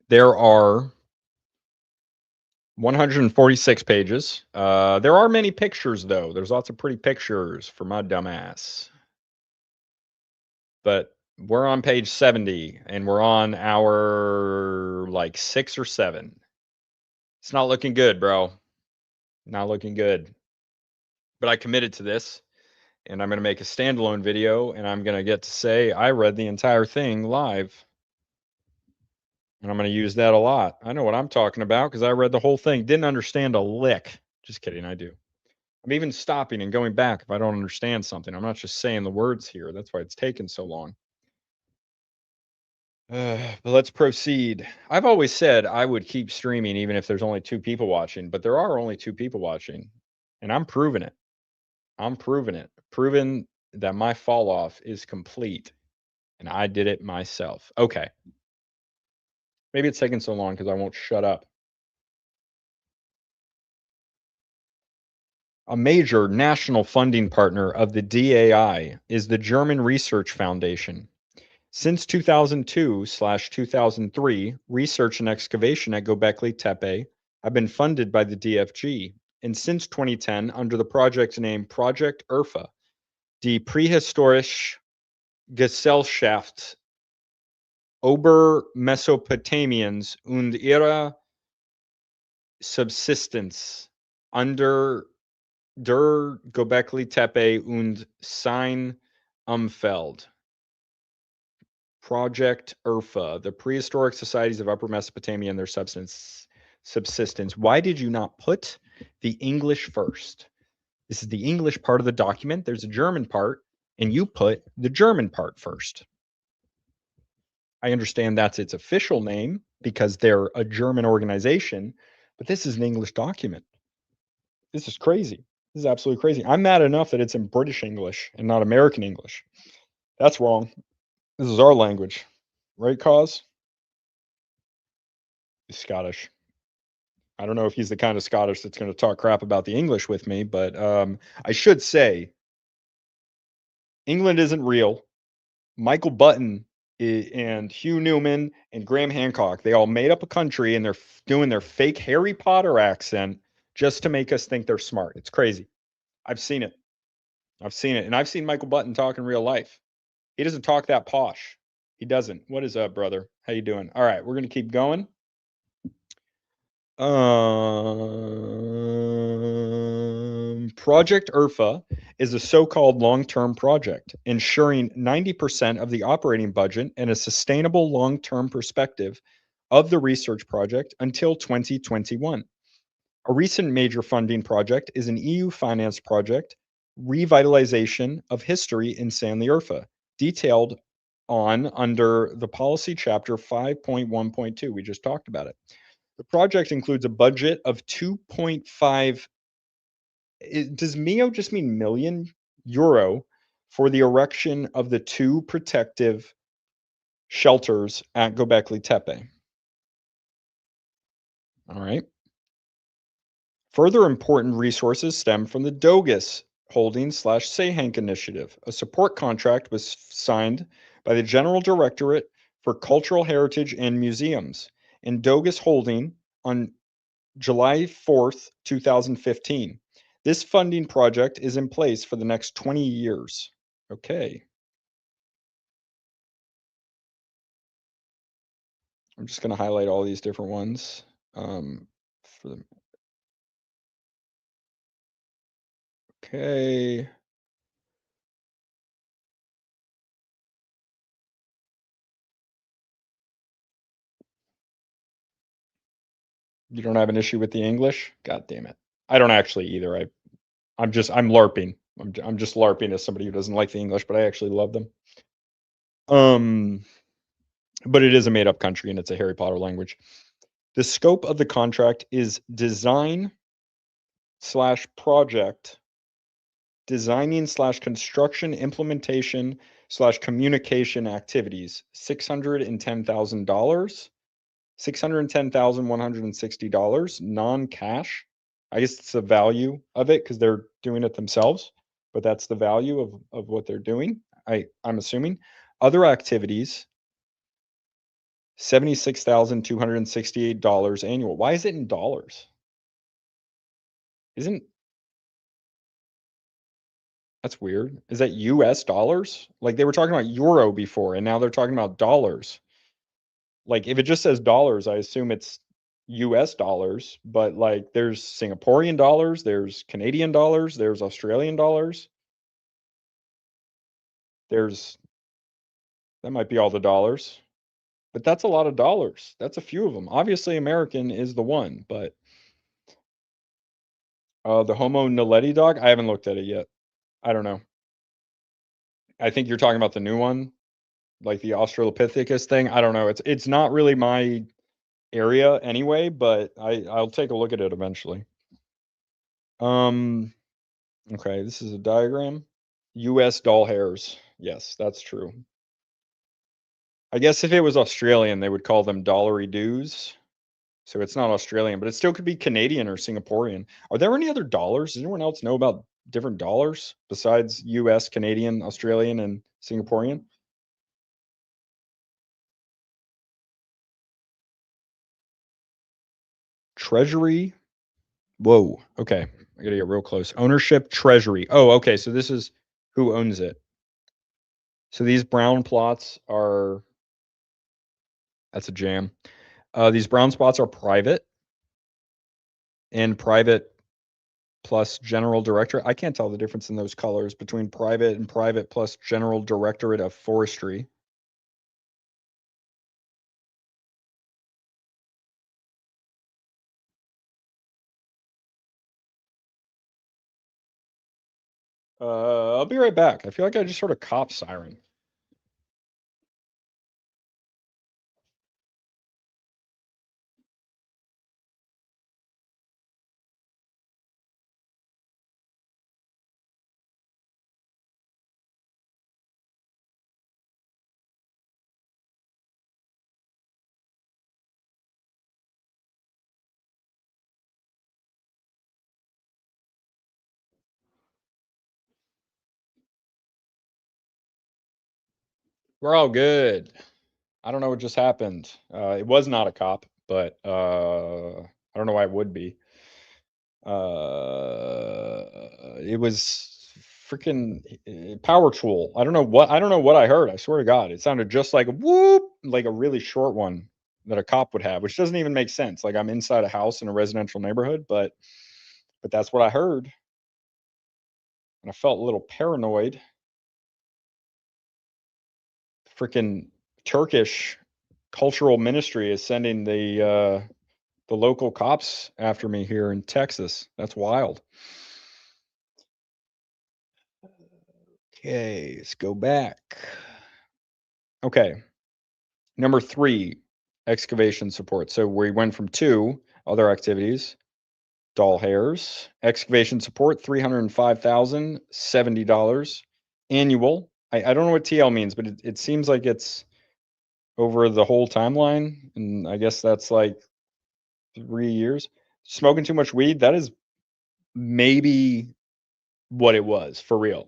There are 146 pages. There are many pictures, though. There's lots of pretty pictures for my dumbass. But we're on page 70, and we're on hour like 6 or 7. It's not looking good, bro. Not looking good. But I committed to this, and I'm going to make a standalone video, and I'm going to get to say I read the entire thing live. And I'm going to use that a lot. I know what I'm talking about because I read the whole thing. Didn't understand a lick. Just kidding, I do. I'm even stopping and going back if I don't understand something. I'm not just saying the words here. That's why it's taken so long. But let's proceed. I've always said I would keep streaming even if there's only 2 people watching, but there are only 2 people watching. And I'm proving it. I'm proving it. Proving that my fall off is complete. And I did it myself. Okay. Maybe it's taking so long because I won't shut up. A major national funding partner of the DAI is the German Research Foundation. Since 2002/2003, research and excavation at Gobekli Tepe have been funded by the DFG, and since 2010, under the project name Project URFA, Die Prähistorische Gesellschaft Obermesopotamiens und ihre Subsistence under der Gobekli Tepe und sein Umfeld. Project URFA, the Prehistoric Societies of Upper Mesopotamia and their subsistence. Why did you not put the English first? This is the English part of the document. There's a German part, and you put the German part first. I understand that's its official name because they're a German organization, but this is an English document. This is crazy. This is absolutely crazy. I'm mad enough that it's in British English and not American English. That's wrong. This is our language. Right, Cause? He's Scottish. I don't know if he's the kind of Scottish that's going to talk crap about the English with me, but I should say England isn't real. Michael Button and Hugh Newman and Graham Hancock, they all made up a country and they're doing their fake Harry Potter accent just to make us think they're smart. It's crazy. I've seen it. I've seen it. And I've seen Michael Button talk in real life. He doesn't talk that posh. He doesn't. What is up, brother? How you doing? All right, we're going to keep going. Project IRFA is a so-called long-term project, ensuring 90% of the operating budget and a sustainable long-term perspective of the research project until 2021. A recent major funding project is an EU-financed project, Revitalization of History in Stanley IRFA, detailed on under the policy chapter 5.1.2. We just talked about it. The project includes a budget of 2.5. Does MIO just mean million euro for the erection of the two protective shelters at Gobekli Tepe? All right. Further important resources stem from the Dogus Holdings / Sayhank initiative. A support contract was signed by the General Directorate for Cultural Heritage and Museums and Dogus Holding on July 4th, 2015. This funding project is in place for the next 20 years. Okay. I'm just going to highlight all these different ones. For the, okay. You don't have an issue with the English? God damn it. I don't actually either. I'm LARPing. I'm just LARPing as somebody who doesn't like the English, but I actually love them. But it is a made up country and it's a Harry Potter language. The scope of the contract is design / project, designing / construction, implementation / communication activities, $610,000, $610,160, non-cash. I guess it's the value of it because they're doing it themselves, but that's the value of what they're doing. I'm assuming. Other activities, $76,268 annual. Why is it in dollars? Isn't That's weird. Is that US dollars? Like they were talking about euro before and now they're talking about dollars. Like if it just says dollars, I assume it's US dollars, but like there's Singaporean dollars, there's Canadian dollars, there's Australian dollars. There's That might be all the dollars. But that's a lot of dollars. That's a few of them. Obviously American is the one, but the Homo naledi dog, I haven't looked at it yet. I don't know. I think you're talking about the new one, like the Australopithecus thing. I don't know. It's not really my area anyway, but I'll take a look at it eventually. Um, okay, this is a diagram. US doll hairs. Yes, that's true. I guess if it was Australian, they would call them dollary doos. So it's not Australian, but it still could be Canadian or Singaporean. Are there any other dollars? Does anyone else know about different dollars besides US, Canadian, Australian, and Singaporean? Treasury. Whoa. Okay. I gotta get real close. Ownership, treasury. Oh, okay. So this is who owns it. So these brown plots are, that's a jam. These brown spots are private and private plus general directorate. I can't tell the difference in those colors between private and private plus general directorate of forestry. I'll be right back. I feel like I just heard a cop siren. We're all good. I don't know what just happened. It was not a cop, but I don't know why it would be. It was freaking power tool. I don't know what I heard. I swear to God, it sounded just like a whoop, like a really short one that a cop would have, which doesn't even make sense. Like I'm inside a house in a residential neighborhood, but that's what I heard, and I felt a little paranoid. Freaking Turkish cultural ministry is sending the local cops after me here in Texas. That's wild. Okay, let's go back. Okay, number 3, excavation support. So we went from 2 other activities, doll hairs, excavation support, $305,070 annual. I don't know what TL means, but it seems like it's over the whole timeline, and I guess that's like 3 years. Smoking too much weed, that is maybe what it was for real.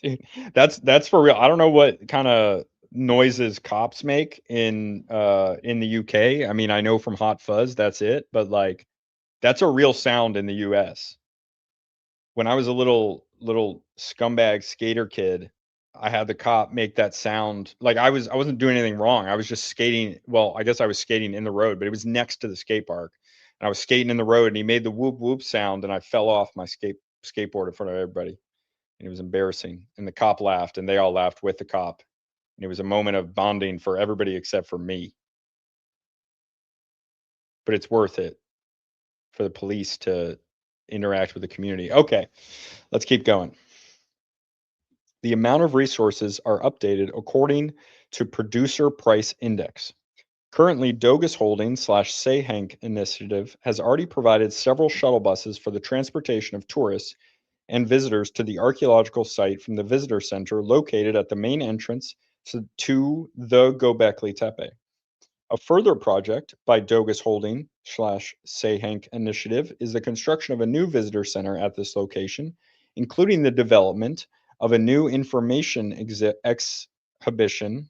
Dude, that's for real. I don't know what kinda noises cops make in the UK. I mean, I know from Hot Fuzz, that's it, but, like, that's a real sound in the US. When I was a little scumbag skater kid, I had the cop make that sound. Like, I wasn't doing anything wrong. I was just skating, well, I guess I was skating in the road, but it was next to the skate park, and I was skating in the road, and he made the whoop whoop sound, and I fell off my skateboard in front of everybody. And it was embarrassing. And the cop laughed, and they all laughed with the cop. And it was a moment of bonding for everybody except for me. But it's worth it for the police to interact with the community. Okay, let's keep going. The amount of resources are updated according to Producer Price Index. Currently, Dogus Holdings slash Say Hank Initiative has already provided several shuttle buses for the transportation of tourists and visitors to the archaeological site from the visitor center located at the main entrance to the Gobekli Tepe. A further project by Dogus Holding slash Say Hank Initiative is the construction of a new visitor center at this location, including the development of a new information exhibition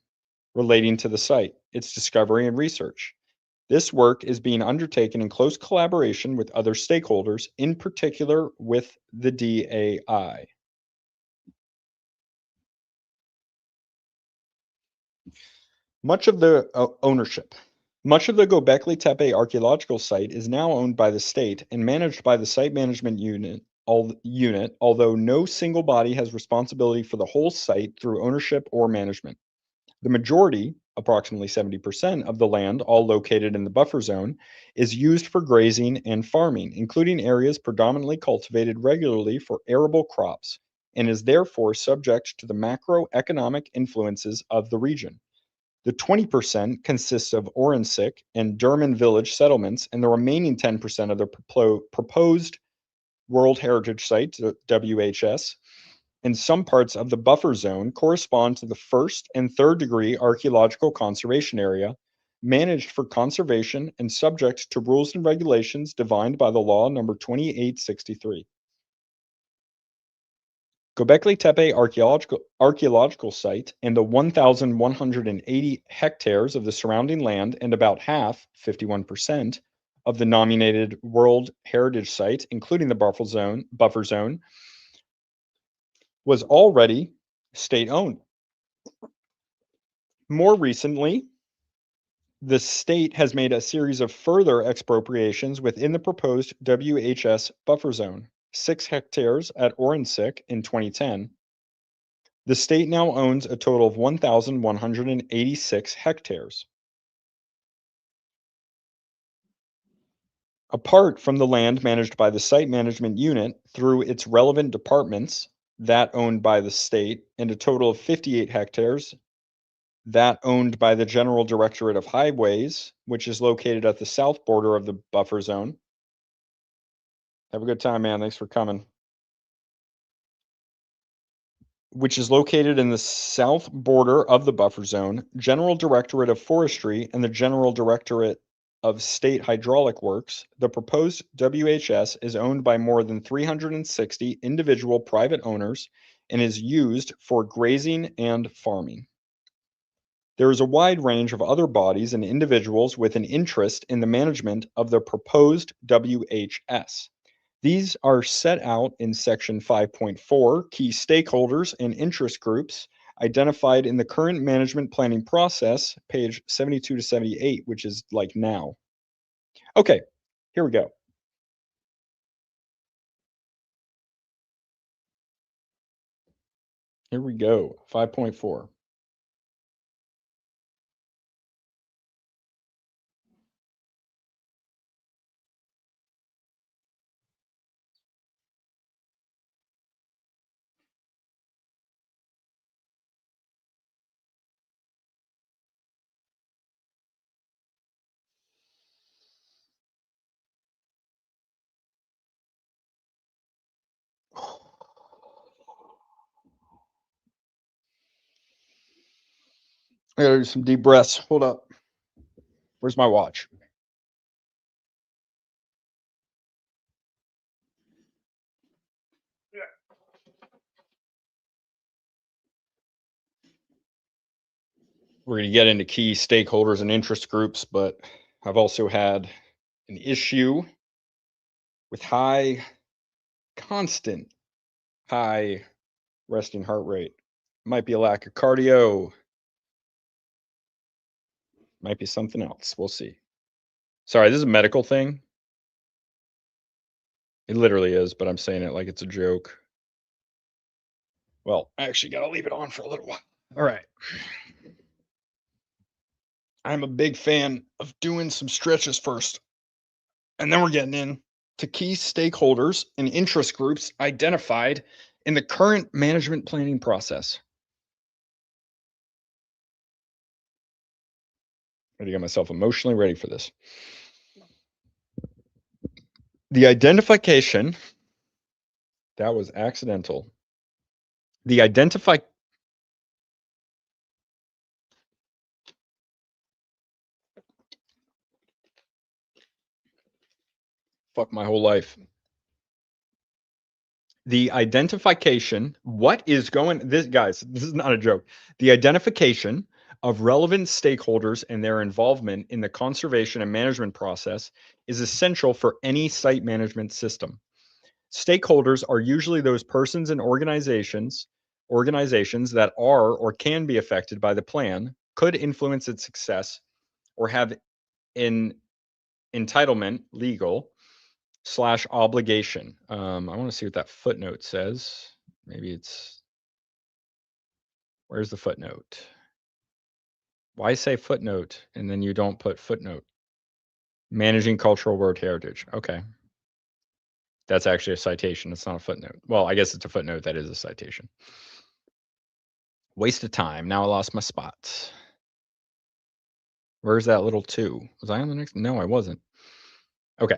relating to the site, its discovery and research. This work is being undertaken in close collaboration with other stakeholders, in particular with the DAI. Much of the ownership. Much of the Gobekli Tepe archaeological site is now owned by the state and managed by the site management unit, although no single body has responsibility for the whole site through ownership or management. The majority, approximately 70% of the land, all located in the buffer zone, is used for grazing and farming, including areas predominantly cultivated regularly for arable crops, and is therefore subject to the macroeconomic influences of the region. The 20% consists of Orensik and Durman village settlements, and the remaining 10% of the proposed World Heritage Site, WHS, and some parts of the buffer zone correspond to the first and third degree archaeological conservation area, managed for conservation and subject to rules and regulations defined by the law number 2863. Gobekli Tepe archaeological site and the 1,180 hectares of the surrounding land and about half, 51%, of the nominated World Heritage Site, including the buffer zone, was already state-owned. More recently, the state has made a series of further expropriations within the proposed WHS buffer zone, 6 hectares at Orensik in 2010. The state now owns a total of 1,186 hectares. apart from the land managed by the site management unit through its relevant departments, that owned by the state, and a total of 58 hectares, that owned by the General Directorate of Highways, which is located at the south border of the buffer zone. Have a good time, man. Thanks for coming. Which is located in the south border of the buffer zone, General Directorate of Forestry, and the General Directorate of State Hydraulic Works. The proposed WHS is owned by more than 360 individual private owners and is used for grazing and farming. There is a wide range of other bodies and individuals with an interest in the management of the proposed WHS. These are set out in section 5.4, key stakeholders and interest groups identified in the current management planning process, page 72 to 78, which is like now. Okay, here we go. Here we go, 5.4. I gotta do some deep breaths. Hold up. Where's my watch? We're going to get into key stakeholders and interest groups, but I've also had an issue with constant high resting heart rate. Might be a lack of cardio. Might be something else. We'll see. Sorry, this is a medical thing. It literally is, but I'm saying it like it's a joke. Well, I actually got to leave it on for a little while. All right. I'm a big fan of doing some stretches first. And then we're getting in to key stakeholders and interest groups identified in the current management planning process. I gotta get myself emotionally ready for this. The identification, that was accidental. The identify. Fuck my whole life. The identification, what is going, this, guys, this is not a joke. The identification of relevant stakeholders and their involvement in the conservation and management process is essential for any site management system. Stakeholders are usually those persons and organizations that are or can be affected by the plan, could influence its success, or have an entitlement, legal / obligation. I want to see what that footnote says. Maybe it's, where's the footnote? Why say footnote and then you don't put footnote? Managing cultural world heritage. Okay. That's actually a citation. It's not a footnote. Well, I guess it's a footnote. That is a citation. Waste of time. Now I lost my spots. Where's that little 2? Was I on the next? No, I wasn't. Okay.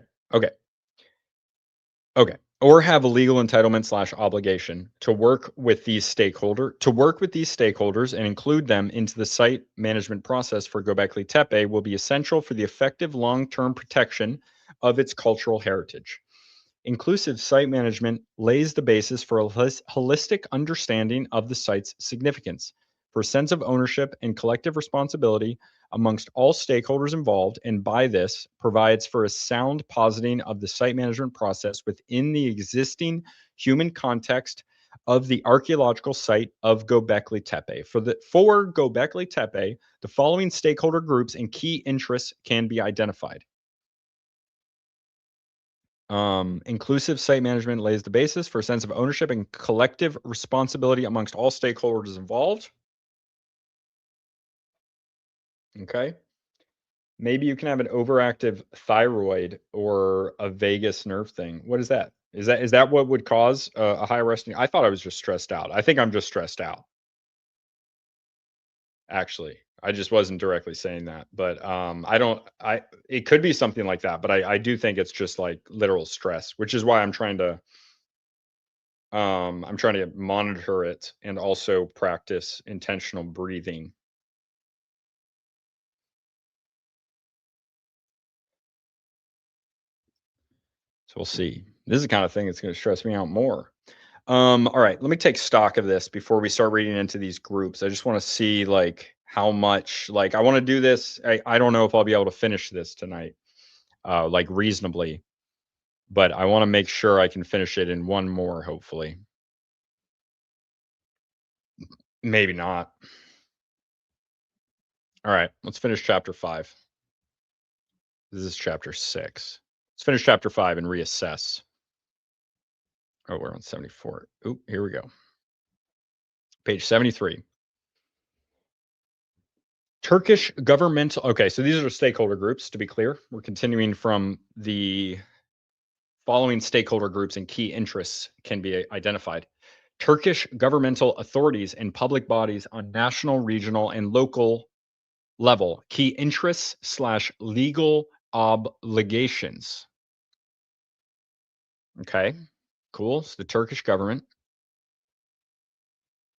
Or have a legal entitlement / obligation to work with these stakeholders and include them into the site management process for Gobekli Tepe will be essential for the effective long-term protection of its cultural heritage. Inclusive site management lays the basis for a holistic understanding of the site's significance, for a sense of ownership and collective responsibility amongst all stakeholders involved, and by this provides for a sound positing of the site management process within the existing human context of the archaeological site of Gobekli Tepe. For Gobekli Tepe, the following stakeholder groups and key interests can be identified. Inclusive site management lays the basis for a sense of ownership and collective responsibility amongst all stakeholders involved. Okay. Maybe you can have an overactive thyroid or a vagus nerve thing. What is that? Is that what would cause a high resting? I thought I was just stressed out. I think I'm just stressed out, actually. I just wasn't directly saying that, but I don't. I it could be something like that, but I do think it's just like literal stress, which is why I'm trying to monitor it and also practice intentional breathing. So we'll see. This is the kind of thing that's going to stress me out more. All right, let me take stock of this before we start reading into these groups. I just want to see like how much like I want to do this. I don't know if I'll be able to finish this tonight, like reasonably, but I want to make sure I can finish it in one more, hopefully. Maybe not. All right, let's finish chapter 5. This is chapter 6. Let's finish chapter 5 and reassess. Oh, we're on 74. Oh, here we go. Page 73. Turkish governmental. Okay, so these are stakeholder groups, to be clear. We're continuing from the following stakeholder groups and key interests can be identified. Turkish governmental authorities and public bodies on national, regional, and local level. Key interests slash legal obligations. Okay, cool. So the Turkish government.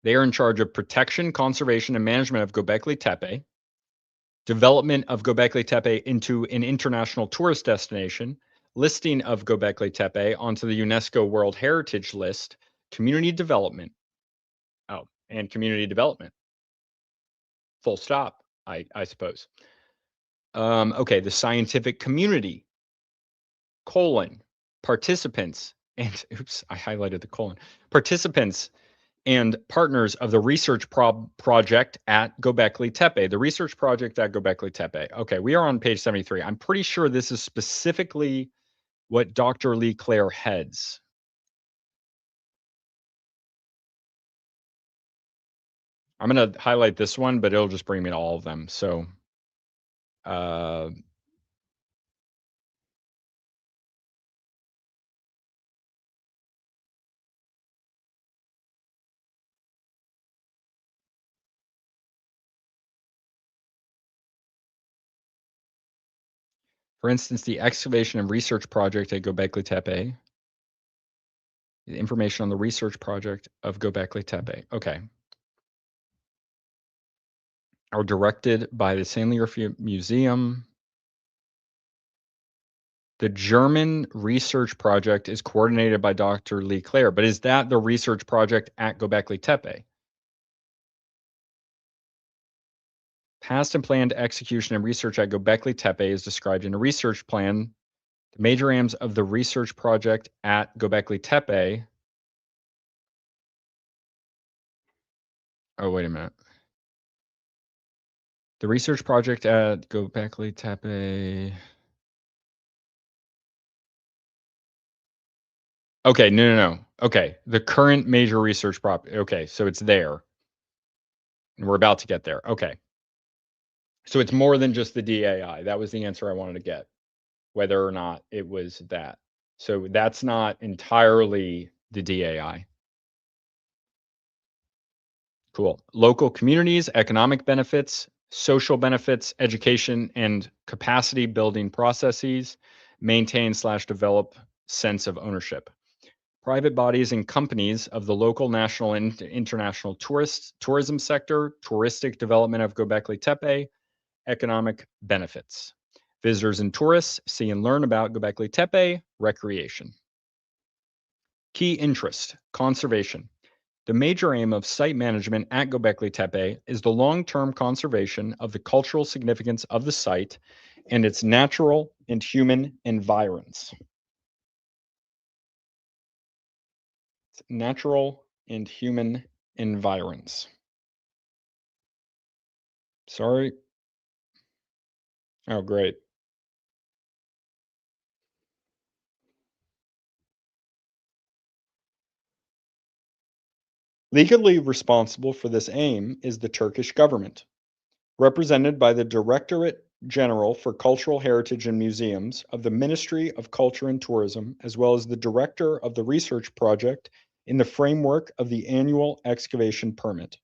They are in charge of protection, conservation, and management of Gobekli Tepe, development of Gobekli Tepe into an international tourist destination, listing of Gobekli Tepe onto the UNESCO World Heritage List, community development. Oh, and community development. Full stop, I suppose. Okay, the scientific community, colon, participants, and oops, I highlighted the colon. Participants and partners of the research project at Gobekli Tepe. The research project at Gobekli Tepe. Okay, we are on page 73. I'm pretty sure this is specifically what Dr. Lee Clare heads. I'm going to highlight this one, but it'll just bring me to all of them. So, uh, for instance, the excavation and research project at Gobekli Tepe. The information on the research project of Gobekli Tepe. Okay. Are directed by the Sandlier Museum. The German research project is coordinated by Dr. Lee Clare, but is that the research project at Gobekli Tepe? Past and planned execution and research at Gobekli Tepe is described in a research plan. The major aims of the research project at Gobekli Tepe. Oh, wait a minute. The research project at Gobekli Tepe. Okay, no. Okay, the current major research Okay, so it's there. And we're about to get there. Okay. So it's more than just the DAI. That was the answer I wanted to get, whether or not it was that. So that's not entirely the DAI. Cool. Local communities, economic benefits, social benefits, education, and capacity building processes, maintain slash develop sense of ownership. Private bodies and companies of the local, national, and international tourism sector, touristic development of Gobekli Tepe, economic benefits. Visitors and tourists see and learn about Gobekli Tepe, recreation. Key interest, conservation. The major aim of site management at Gobekli Tepe is the long-term conservation of the cultural significance of the site and its natural and human environs. Natural and human environs. Sorry. Oh, great. Legally responsible for this aim is the Turkish government, represented by the General for Cultural Heritage and Museums of the Ministry of Culture and Tourism, as well as the director of the research project in the framework of the annual excavation permit.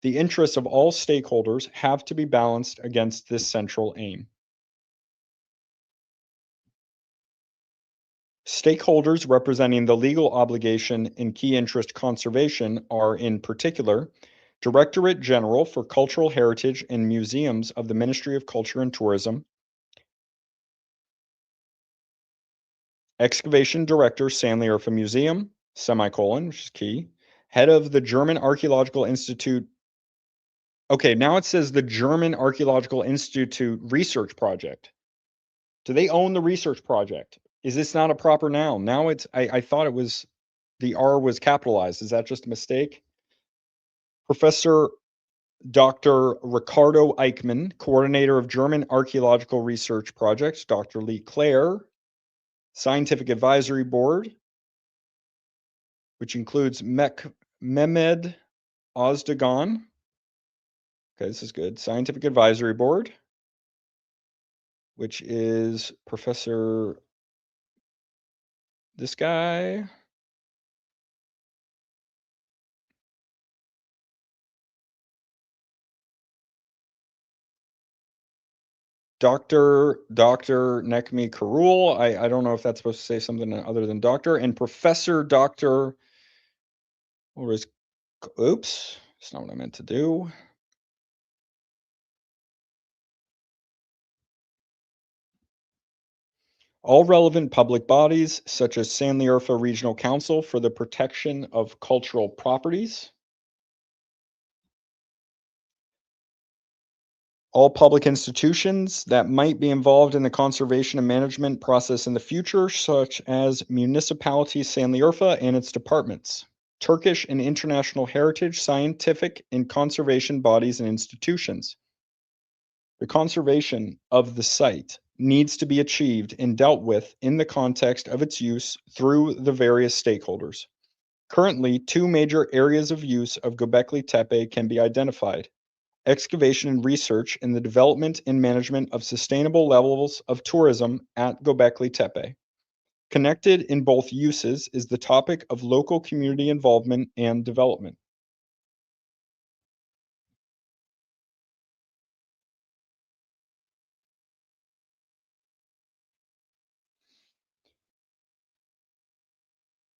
The interests of all stakeholders have to be balanced against this central aim. Stakeholders representing the legal obligation in key interest conservation are, in particular, Directorate General for Cultural Heritage and Museums of the Ministry of Culture and Tourism, Excavation Director, Sanliurfa Museum, semicolon, which is key, Head of the German Archaeological Institute. Okay, now it says the German Archaeological Institute Research Project. Do they own the research project? Is this not a proper noun? Now it's, I thought it was, the R was capitalized. Is that just a mistake? Professor Dr. Ricardo Eichmann, coordinator of German Archaeological Research Projects, Dr. Lee Clare, Scientific Advisory Board, which includes Mehmed Ozdagan. Okay, this is good. Scientific Advisory Board, which is Professor, this guy, Dr. Nekmi Karul. I don't know if that's supposed to say something other than doctor. And Professor Dr. Oops, that's not what I meant to do. All relevant public bodies, such as Sanliurfa Regional Council for the Protection of Cultural Properties, all public institutions that might be involved in the conservation and management process in the future, such as Municipality Sanliurfa and its departments, Turkish and international heritage, scientific, and conservation bodies and institutions. The conservation of the site needs to be achieved and dealt with in the context of its use through the various stakeholders. Currently, two major areas of use of Gobekli Tepe can be identified: excavation and research in the development and management of sustainable levels of tourism at Gobekli Tepe. Connected in both uses is the topic of local community involvement and development.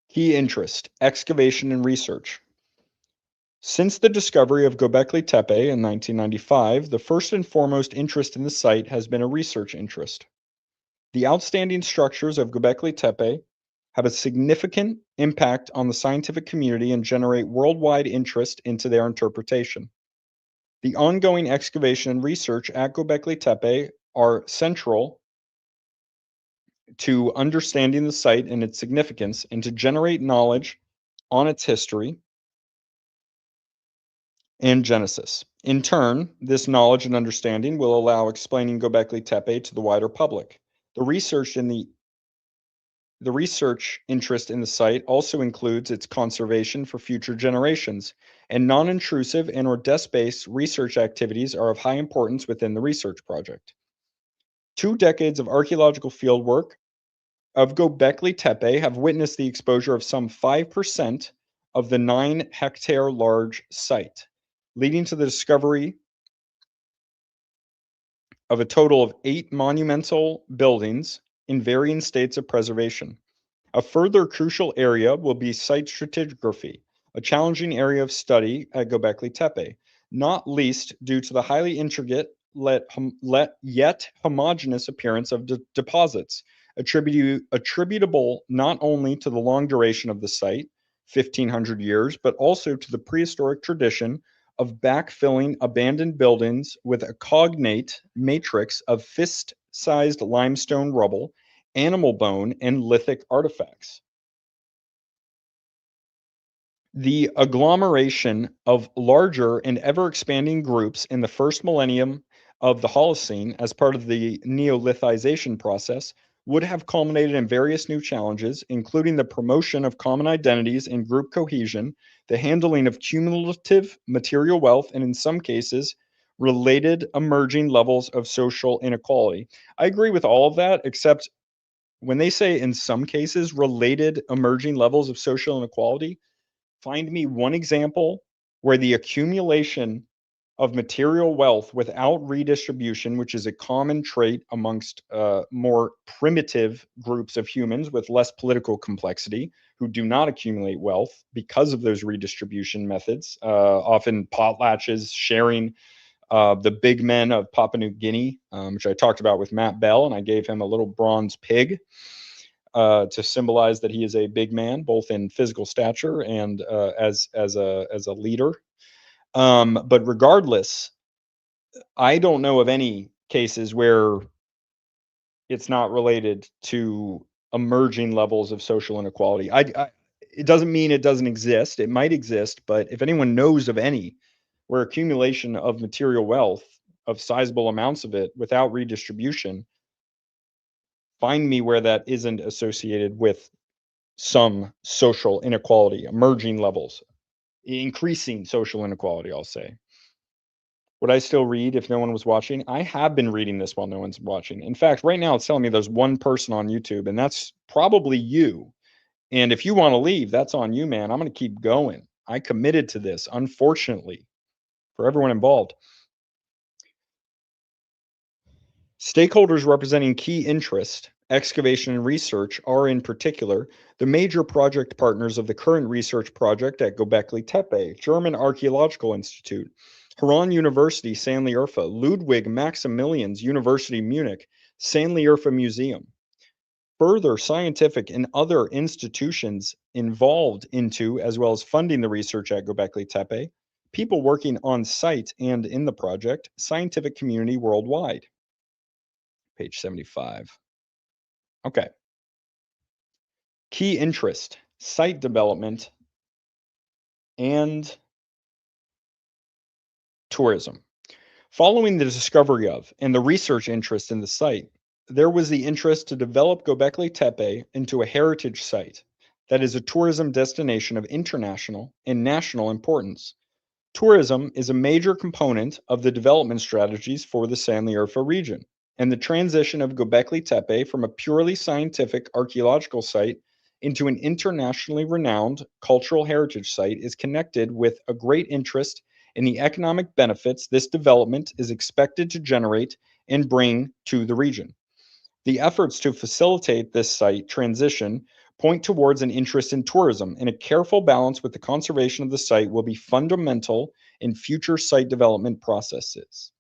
Key interest: excavation and research. Since the discovery of Gobekli Tepe in 1995, the first and foremost interest in the site has been a research interest. The outstanding structures of Gobekli Tepe have a significant impact on the scientific community and generate worldwide interest into their interpretation. The ongoing excavation and research at Gobekli Tepe are central to understanding the site and its significance, and to generate knowledge on its history and genesis. In turn, this knowledge and understanding will allow explaining Gobekli Tepe to the wider public. The research interest in the site also includes its conservation for future generations, and non-intrusive and/or desk-based research activities are of high importance within the research project. 2 decades of archaeological fieldwork of Gobekli Tepe have witnessed the exposure of some 5% of the 9-hectare large site, leading to the discovery of a total of 8 monumental buildings in varying states of preservation. A further crucial area will be site stratigraphy, a challenging area of study at Gobekli Tepe, not least due to the highly intricate yet homogeneous appearance of deposits, attributable not only to the long duration of the site, 1,500 years, but also to the prehistoric tradition of backfilling abandoned buildings with a cognate matrix of fist-sized limestone rubble, animal bone, and lithic artifacts. The agglomeration of larger and ever-expanding groups in the first millennium of the Holocene as part of the Neolithization process would have culminated in various new challenges, including the promotion of common identities and group cohesion, the handling of cumulative material wealth, and in some cases, related emerging levels of social inequality. I agree with all of that, except when they say in some cases related emerging levels of social inequality, find me one example where the accumulation of material wealth without redistribution, which is a common trait amongst more primitive groups of humans with less political complexity, who do not accumulate wealth because of those redistribution methods, often potlatches, sharing. The big men of Papua New Guinea, which I talked about with Matt Bell, and I gave him a little bronze pig to symbolize that he is a big man, both in physical stature and as a leader. But regardless, I don't know of any cases where it's not related to emerging levels of social inequality. It doesn't mean it doesn't exist. It might exist, but if anyone knows of any where accumulation of material wealth, of sizable amounts of it without redistribution, find me where that isn't associated with some social inequality, emerging levels, increasing social inequality, I'll say. Would I still read if no one was watching? I have been reading this while no one's watching. In fact, right now it's telling me there's one person on YouTube, and that's probably you. And if you want to leave, that's on you, man. I'm going to keep going. I committed to this, unfortunately, for everyone involved. Stakeholders representing key interest, excavation and research are in particular the major project partners of the current research project at Gobekli Tepe, German Archaeological Institute, Haran University, Sanliurfa, Ludwig Maximilians University, Munich, Sanliurfa Museum. Further scientific and other institutions involved into, as well as funding the research at Gobekli Tepe, people working on site and in the project, scientific community worldwide. Page 75. Okay. Key interest, site development, and tourism. Following the discovery of and the research interest in the site, there was the interest to develop Gobekli Tepe into a heritage site that is a tourism destination of international and national importance. Tourism is a major component of the development strategies for the Sanliurfa region, and the transition of Gobekli Tepe from a purely scientific archaeological site into an internationally renowned cultural heritage site is connected with a great interest in the economic benefits this development is expected to generate and bring to the region. The efforts to facilitate this site transition point towards an interest in tourism, and a careful balance with the conservation of the site will be fundamental in future site development processes.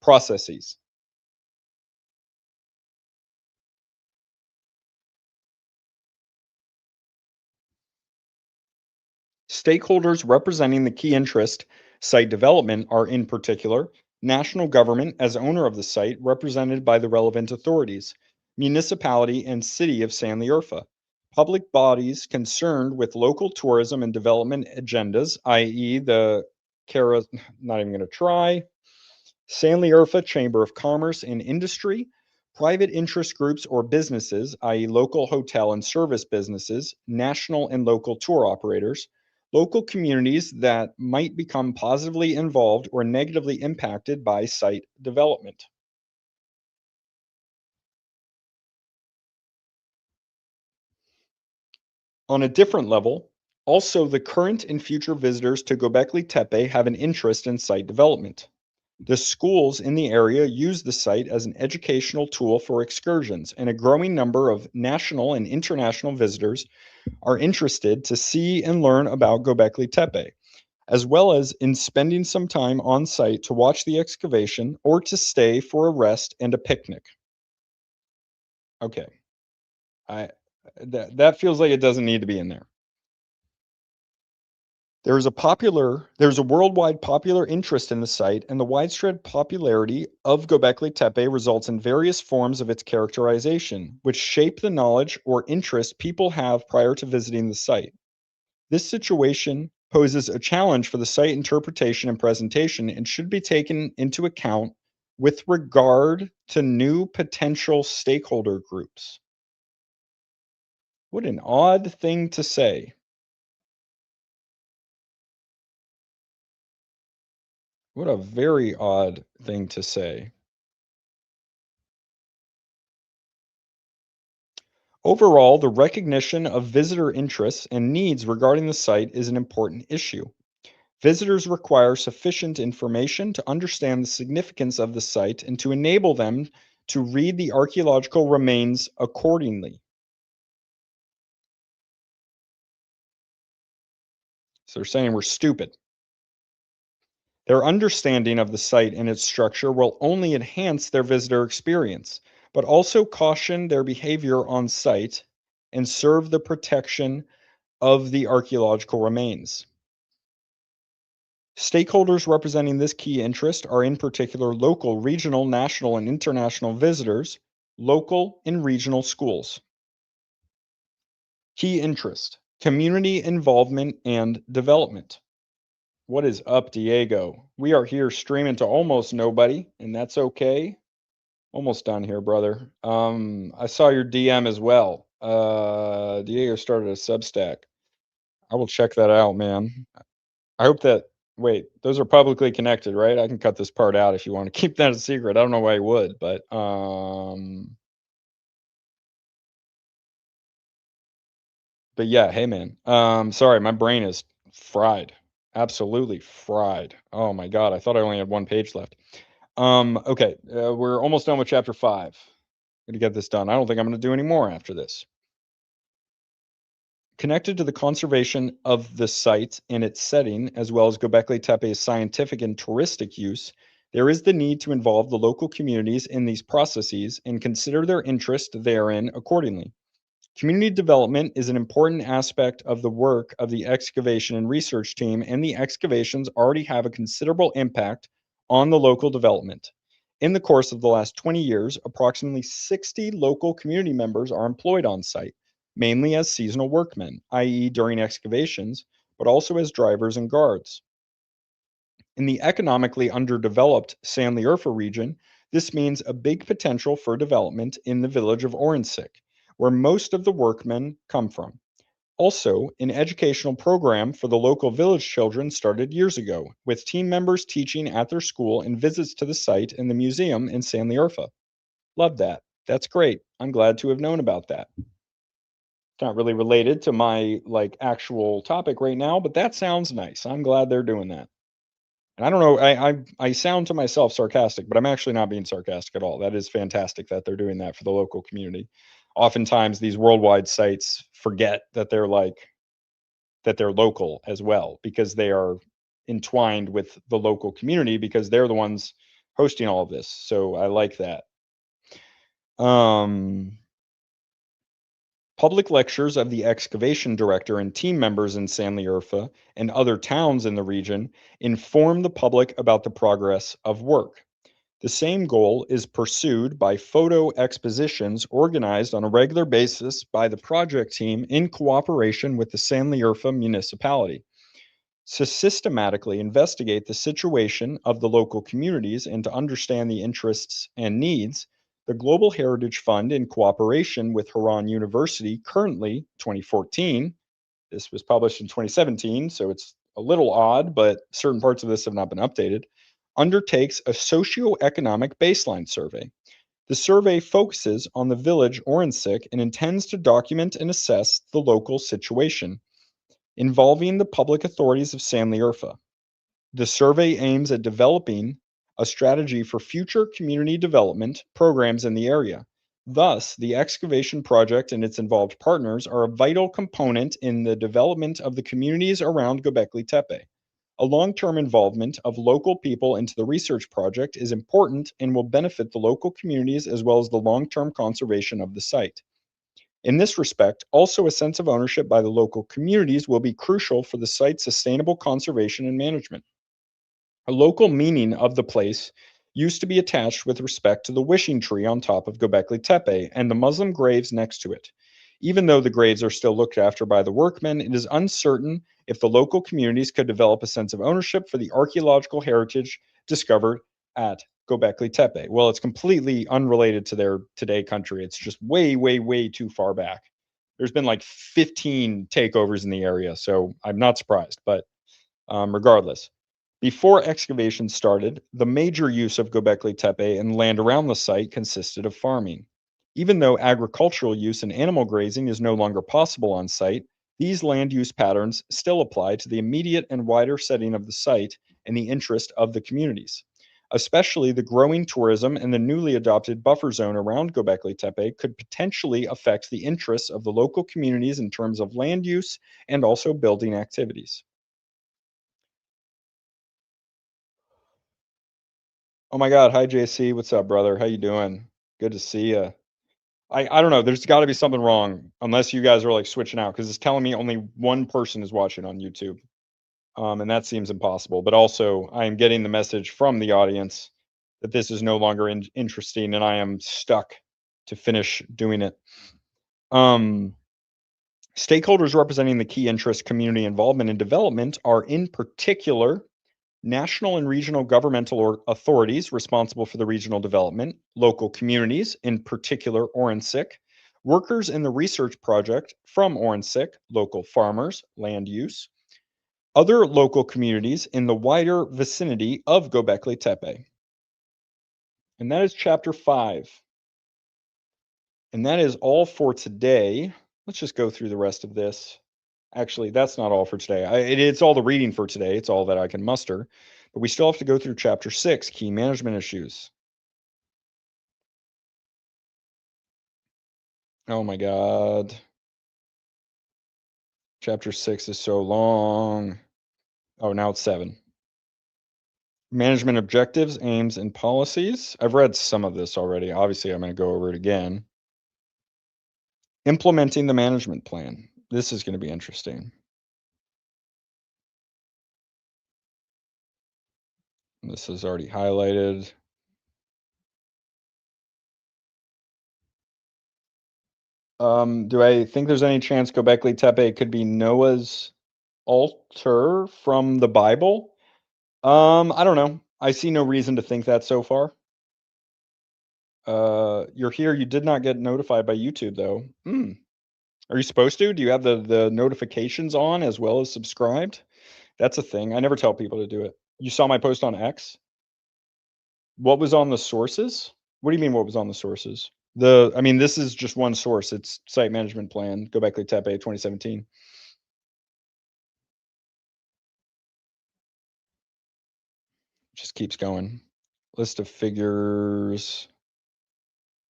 Stakeholders representing the key interest site development are, in particular, national government as owner of the site, represented by the relevant authorities, municipality and city of Sanliurfa, public bodies concerned with local tourism and development agendas, i.e., the Cara, not even going to try, Sanliurfa Chamber of Commerce and Industry, private interest groups or businesses, i.e., local hotel and service businesses, national and local tour operators, local communities that might become positively involved or negatively impacted by site development. On a different level, also the current and future visitors to Gobekli Tepe have an interest in site development. The schools in the area use the site as an educational tool for excursions, and a growing number of national and international visitors are interested to see and learn about Gobekli Tepe, as well as in spending some time on site to watch the excavation or to stay for a rest and a picnic. Okay, I that feels like it doesn't need to be in there. There's a worldwide popular interest in the site, and the widespread popularity of Gobekli Tepe results in various forms of its characterization, which shape the knowledge or interest people have prior to visiting the site. This situation poses a challenge for the site interpretation and presentation and should be taken into account with regard to new potential stakeholder groups. What an odd thing to say. What a very odd thing to say. Overall, the recognition of visitor interests and needs regarding the site is an important issue. Visitors require sufficient information to understand the significance of the site and to enable them to read the archaeological remains accordingly. So they're saying we're stupid. Their understanding of the site and its structure will only enhance their visitor experience, but also caution their behavior on site and serve the protection of the archaeological remains. Stakeholders representing this key interest are in particular local, regional, national, and international visitors, local and regional schools. Key interest, community involvement and development. What is up, Diego? We are here streaming to almost nobody, and that's okay. Almost done here, brother. I saw your DM as well. Diego started a Substack. I will check that out, man. I hope that wait, those are publicly connected, right? I can cut this part out if you want to keep that a secret. I don't know why you would, but yeah, hey man. Sorry, my brain is fried. Absolutely fried. Oh my god, I thought I only had one page left. Okay, we're almost done with chapter 5. Gonna get this done. I don't think I'm gonna do any more after this. Connected to the conservation of the site and its setting, as well as Gobekli Tepe's scientific and touristic use, there is the need to involve the local communities in these processes and consider their interest therein accordingly. Community development is an important aspect of the work of the excavation and research team, and the excavations already have a considerable impact on the local development. In the course of the last 20 years, approximately 60 local community members are employed on site, mainly as seasonal workmen, i.e., during excavations, but also as drivers and guards. In the economically underdeveloped Sanliurfa region, this means a big potential for development in the village of Orensik, where most of the workmen come from. Also, an educational program for the local village children started years ago, with team members teaching at their school and visits to the site and the museum in Sanliurfa. Love that. That's great. I'm glad to have known about that. It's not really related to my like actual topic right now, but that sounds nice. I'm glad they're doing that. And I don't know, I sound to myself sarcastic, but I'm actually not being sarcastic at all. That is fantastic that they're doing that for the local community. Oftentimes, these worldwide sites forget that they're local as well because they are entwined with the local community because they're the ones hosting all of this. So I like that. Um, Public lectures of the excavation director and team members in Sanliurfa and other towns in the region inform the public about the progress of work. The same goal is pursued by photo expositions organized on a regular basis by the project team in cooperation with the Sanliurfa municipality. To systematically investigate the situation of the local communities and to understand the interests and needs, the Global Heritage Fund, in cooperation with Haran University, currently 2014, this was published in 2017, so it's a little odd, but certain parts of this have not been updated, undertakes a socioeconomic baseline survey. The survey focuses on the village Orensik and intends to document and assess the local situation involving the public authorities of Sanliurfa. The survey aims at developing a strategy for future community development programs in the area. Thus, the excavation project and its involved partners are a vital component in the development of the communities around Gobekli Tepe. A long term involvement of local people into the research project is important and will benefit the local communities as well as the long term conservation of the site. In this respect, also a sense of ownership by the local communities will be crucial for the site's sustainable conservation and management. A local meaning of the place used to be attached with respect to the wishing tree on top of Gobekli Tepe and the Muslim graves next to it. Even though the graves are still looked after by the workmen, it is uncertain if the local communities could develop a sense of ownership for the archaeological heritage discovered at Gobekli Tepe. Well, it's completely unrelated to their today country. It's just way, way, way too far back. There's been like 15 takeovers in the area, so I'm not surprised. But regardless, Before excavation started, the major use of Gobekli Tepe and land around the site consisted of farming. Even though agricultural use and animal grazing is no longer possible on site, these land use patterns still apply to the immediate and wider setting of the site and the interest of the communities. Especially the growing tourism and the newly adopted buffer zone around Gobekli Tepe could potentially affect the interests of the local communities in terms of land use and also building activities. Oh my God. Hi, JC. What's up, brother? How you doing? Good to see you. I don't know. There's got to be something wrong unless you guys are like switching out because it's telling me only one person is watching on YouTube. And that seems impossible. But also, I am getting the message from the audience that this is no longer interesting and I am stuck to finish doing it. Um, Stakeholders representing the key interest, community involvement, and development are in particular national and regional governmental authorities responsible for the regional development, local communities, in particular Orensik, workers in the research project from Orensik, local farmers, land use, other local communities in the wider vicinity of Gobekli Tepe. And that is chapter 5. And that is all for today. Let's just go through the rest of this. Actually, that's not all for today. It's all the reading for today. It's all that I can muster. But we still have to go through chapter 6, key management issues. Oh my God. Chapter 6 is so long. Oh, now it's 7. Management objectives, aims, and policies. I've read some of this already. Obviously, I'm going to go over it again. Implementing the management plan. This is going to be interesting. This is already highlighted. Do I think there's any chance Gobekli Tepe could be Noah's altar from the Bible? I don't know. I see no reason to think that so far. You're here. You did not get notified by YouTube though. Are you supposed to? Do you have the notifications on as well as subscribed? That's a thing. I never tell people to do it. You saw my post on X? What was on the sources? What do you mean what was on the sources? I mean, this is just one source. It's site management plan, Gobekli Tepe 2017. Just keeps going. List of figures.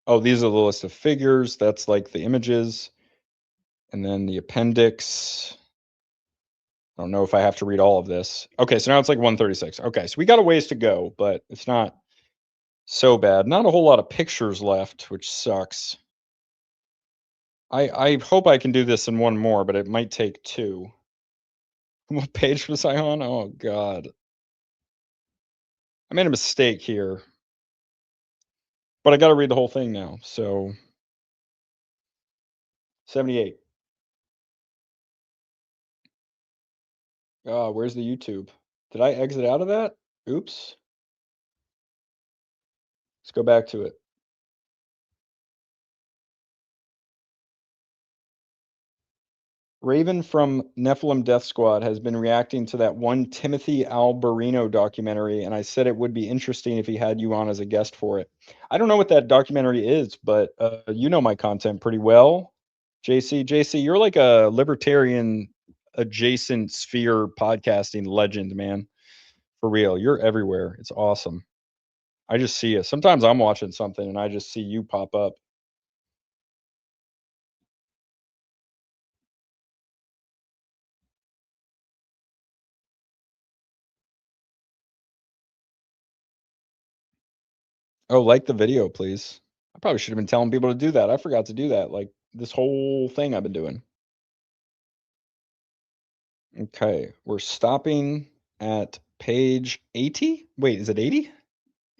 Oh, these are the list of figures. That's like the images. And then the appendix. I don't know if I have to read all of this. Okay, so now it's like 136. Okay, so we got a ways to go, but it's not so bad. Not a whole lot of pictures left, which sucks. I hope I can do this in one more, but it might take 2. What page was I on? Oh God. I made a mistake here. But I gotta read the whole thing now. So 78. Where's the YouTube? Did I exit out of that? Oops. Let's go back to it. Raven from Nephilim Death Squad has been reacting to that one Timothy Alberino documentary, and I said it would be interesting if he had you on as a guest for it. I don't know what that documentary is, but you know my content pretty well. JC, you're like a libertarian adjacent sphere podcasting legend, man. For real. You're everywhere. It's awesome. I just see it. Sometimes I'm watching something and I just see you pop up. Oh, like the video, please. I probably should have been telling people to do that. I forgot to do that. Like this whole thing I've been doing. Okay, we're stopping at page 80. Wait, is it 80?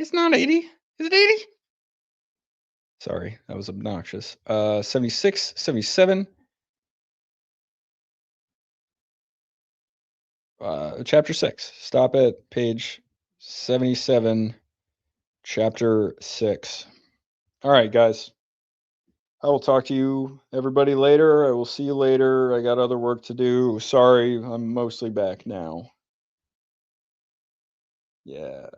It's not 80. Is it 80? Sorry, that was obnoxious. 76, 77. Chapter 6. Stop at page 77, chapter 6. All right, guys. I will talk to you, everybody, later. I will see you later. I got other work to do. Sorry, I'm mostly back now. Yeah.